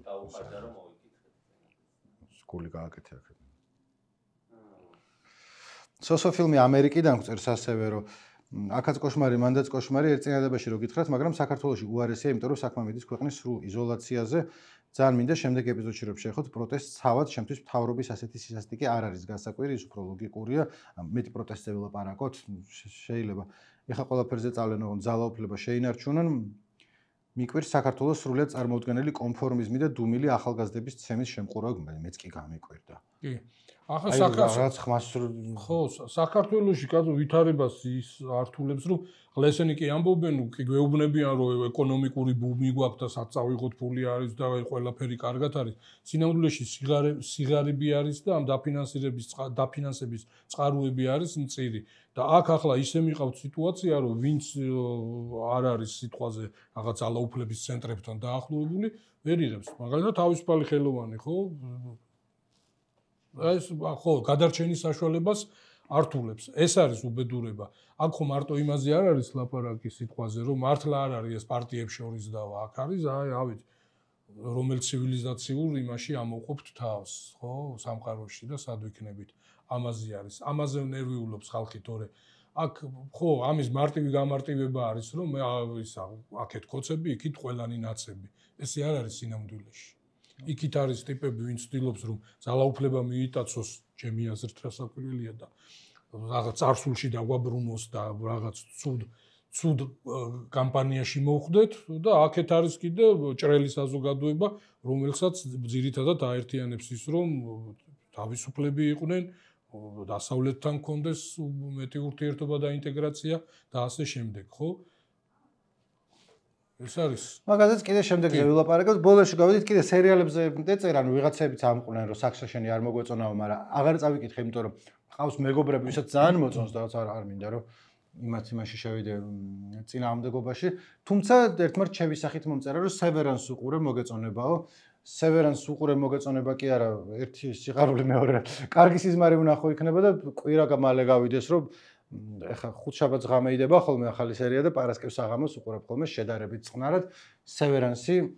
დაუყარდა რომ სკული გააკეთე აქ. სოციოფილმი ამერიკიდან გვწერს ასევე რომ აქაც კოშმარი, მანდაც კოშმარი ერთ წინადადებაში რო გითხრათ, მაგრამ საქართველოში უარესია, იმიტომ რომ საქმე მიდის ქვეყნის სრულ იზოლაციაზე. ძალიან მინდა შემდეგ ეპიზოდში რომ შეხოთ პროტესტს თავად, შემთთვის მთავრობის ასეთი სისასტიკე არ არის გასაკვირი, ის უფრო ლოგიკურია. მეტი პროტესტზე ვილაპარაკოთ, შეიძლება. ეხა ყველაფერზე წავლენ ოღონდ ძალაუფლება შეინარჩუნონ. მიკვირს საქართველოს სრულიად წარმოუდგენელი კონფორმიზმი და დუმილი ახალგაზრდების ცემის შემყურავი, მეც კი გამიკვირდა. კი. ახლა რაღაც ხმას ხო, საქართველოში კაცო ვითარებას ის ართულებს, რომ ხლესენი კი ამბობენ, კი გვეუბნებიან, რომ ეკონომიკური ბუმი გვაქვს და საწავიღოთ ფული არის და ყველაფერი კარგად არის. სინამდვილეში სიგარები არის და ამ დაფინანსების წყაროები არის მწირი. და აქ ახლა ისე მიყავთ სიტუაცია, რომ ვინც არ არის სიტყვაზე რაღაც ძალაუფლების ცენტრებთან დაახლოებული, ვერ იღებს. მაგალითად თავისუფალი ხელოვანი, ხო? ეს ხო გადარჩენის საშუალებას ართულებს. ეს არის უბედურება. აქ ხო მარტო იმაზე არ არის ლაპარაკი სიტყვაზე, რომ მართლა არ არის ეს პარტიებს შორის დავა. აქ არის ავით რომელ ცივილიზაციურ იმაში ამოვყოფთ თავს, ხო, სამყაროში და სად ვიქნებით. ამაზე არის. ამაზე ნერვიულობს ხალხი, თორე აქ ხო, ამის მარტივი გამარტივება არის, რომ ისა აქეთ კოცები, იქით ყველანი ნაცები. ესე არ არის სინამდვილეში. იქით არის ტიპები, ვინც ცდილობს, რომ ძალაუფლება მიიტაცოს, ჩემი აზრით რასაკვირველია და რაღაც წარსულში დაგვაბრუნოს და რაღაც ცუდ კამპანიაში მოხვდეთ და აქეთ არის კიდე ჭრელი საზოგადოება, რომელსაც ძირითადად აერთიანებს ის, რომ თავისუფლები იყვნენ, დასავლეთთან კონდეს მეტი ურთიერთობა და ინტეგრაცია და ასე შემდეგ, ხო? ეს არის. მაგაზეც კიდე შემდეგზე ვილაპარაკოთ. ბოლოში გავედით კიდე სერიალებზე ეწერა, ანუ ვიღაცებიც ამყვნენ, რომ საქსაშენი არ მოგვეწონაო, მაგრამ აღარ წავიკითხე, იმიტომ რომ ყავს მეგობრები, ვისაც ძალიან მოწონს და არ მინდა რომ იმათ იმაში შევიდე წინააღმდეგობაში. თუმცა ერთმართ ჩემი სახით მომწერა, რომ Severance უყურე მოგეწონებაო. Severance უყურე მოგეწონება კი არა, ერთი სიყვარული, მეორე კარგი სიზმარი ვნახო იქნება და კვირა მალე გავიდეს, რომ ეხა ხუთშაბათს ღამეიდება ხოლმე ახალი სერია და პარასკევს საღამოს უყურებ ხოლმე შედარებით წყნარად. Severance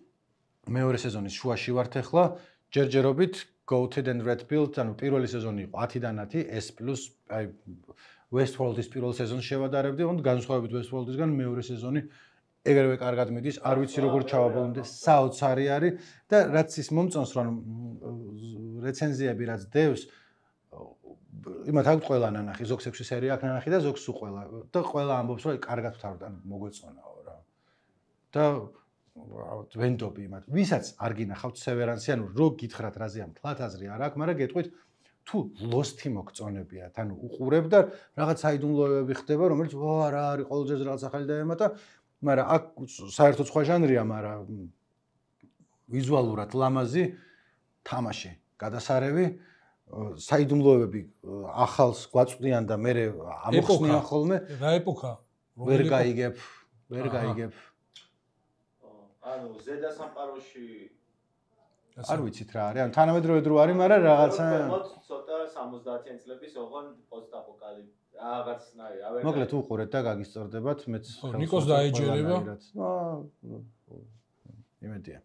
მეორე სეზონის შუაში ვართ ახლა, ჯერჯერობით Goated and Red Pilled, ანუ პირველი სეზონი იყო 10-დან 10, S+ აი Westworld-ის პირველ სეზონს შევადარებდი, თუმცა განსხვავებით Westworld-ისგან მეორე სეზონი ეგრევე კარგად მიდის, არ ვიცი როგორ ჩავაბოლომდე, საოცარი არის და რაც ის მომწონს, რომ რეცენზიები რაც დევს, იმათ აქვს ყველა ნანახი, ზოგს 6 სერია აქვს ნანახი და ზოგს უყველა და ყველა ამბობს, რომ კარგად ვთავრდან მოგვეწონაო რა. და ვენდობი იმათ, ვისაც არ გინახავთ Severance, ანუ რო გითხრათ რაზეა მთლად აზრი არ აქვს, მაგრამ გეტყვით თუ Lost-ი მოგწონებიათ, ანუ უყურებ და რაღაც საიდუმლოებები ხდება, რომელიც რა არის ყოველდღე რაღაც ახალი დაემატა, მაგრამ აქ საერთოდ სხვა ჟანრია, მაგრამ ვიზუალურად ლამაზი თამაში, გადასარევი, საიდუმლოებები ახალს გვაწვდიან და მე ამოხსნიან ხოლმე. რა ეპოქა? ვერ გაიგებ. ანუ ზედა სამყაროში არ ვიცით რა არის, ანუ თანამედროვე დრო არის, მაგრამ რაღაცა ცოტა 70-იან წლების ოღონ პოსტაპოკალიფსი რაღაცნაირი, ავერ მოკლედ უყურეთ და გაგისწორდებათ, მეც ნიკოს დაეჯერება. იმედია.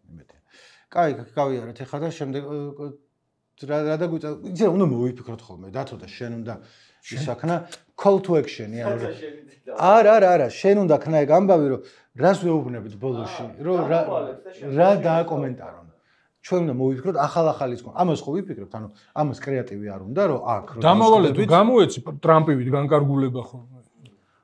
კაი, გავიარეთ ახლა და შემდეგ რა დაგვიწევ, იცი რა უნდა მოვიფიქროთ ხოლმე, დათო და შენ უნდა ისაქნა call to action-ი ანუ არა, შენ უნდა ქნა ეგ ამბავი, რომ რას ვეუბნებით ბოლოში, რომ რა დააკომენტარონ. ჩვენ უნდა მოვიფიქროთ ახალ-ახალის კონ. ამას ხო ვიფიქრებთ, ანუ ამას კრეატივი არ უნდა, რომ აქ რომ დამავალე თუ გამოეცი ტრამპივით განკარგულება ხოლმე.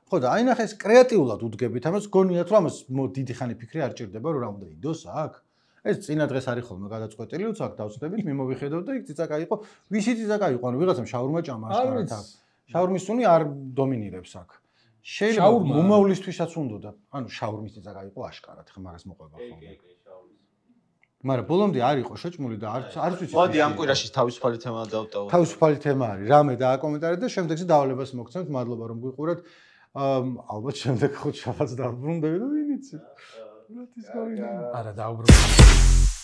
ხო და აი ნახე ეს კრეატიულად უდგებით, ამას გონიათ რომ ამას დიდი ხანი ფიქრი არ ჭირდება, რომ რა უნდა იდოს აქ. ეს წინა დღეს არის ხოლმე გადაწყვეტილი, უც აქ დავწდებით, მიმოვიხედოთ და იქ ციცაკა იყო. ვისი ციცაკა იყო? ანუ ვიღაცამ შაურმა ჭამა აშკარად აქ. შაურმის სუნი არ დომინირებს აქ. შეიძლება მომავლისთვისაც უნდოდა. ანუ შაურმის ციცაკა იყო აშკარად, ხა მაგას მოყვება ხოლმე. მაგრამ ბოლომდე არ იყო შეჭმული და არც ვიცი. მოდი ამ კვირაში თავისუფალი თემა დავტოვოთ. თავისუფალი თემა არის. რამე დააკომენტარეთ და შემდეგზე დავალებას მოგცემთ. მადლობა რომ გვიყურეთ. ალბათ შემდეგ ხუთშაბათს დავბრუნდები და ვინ იცი. რა ის გავიგე. არა დაუბრუნდები.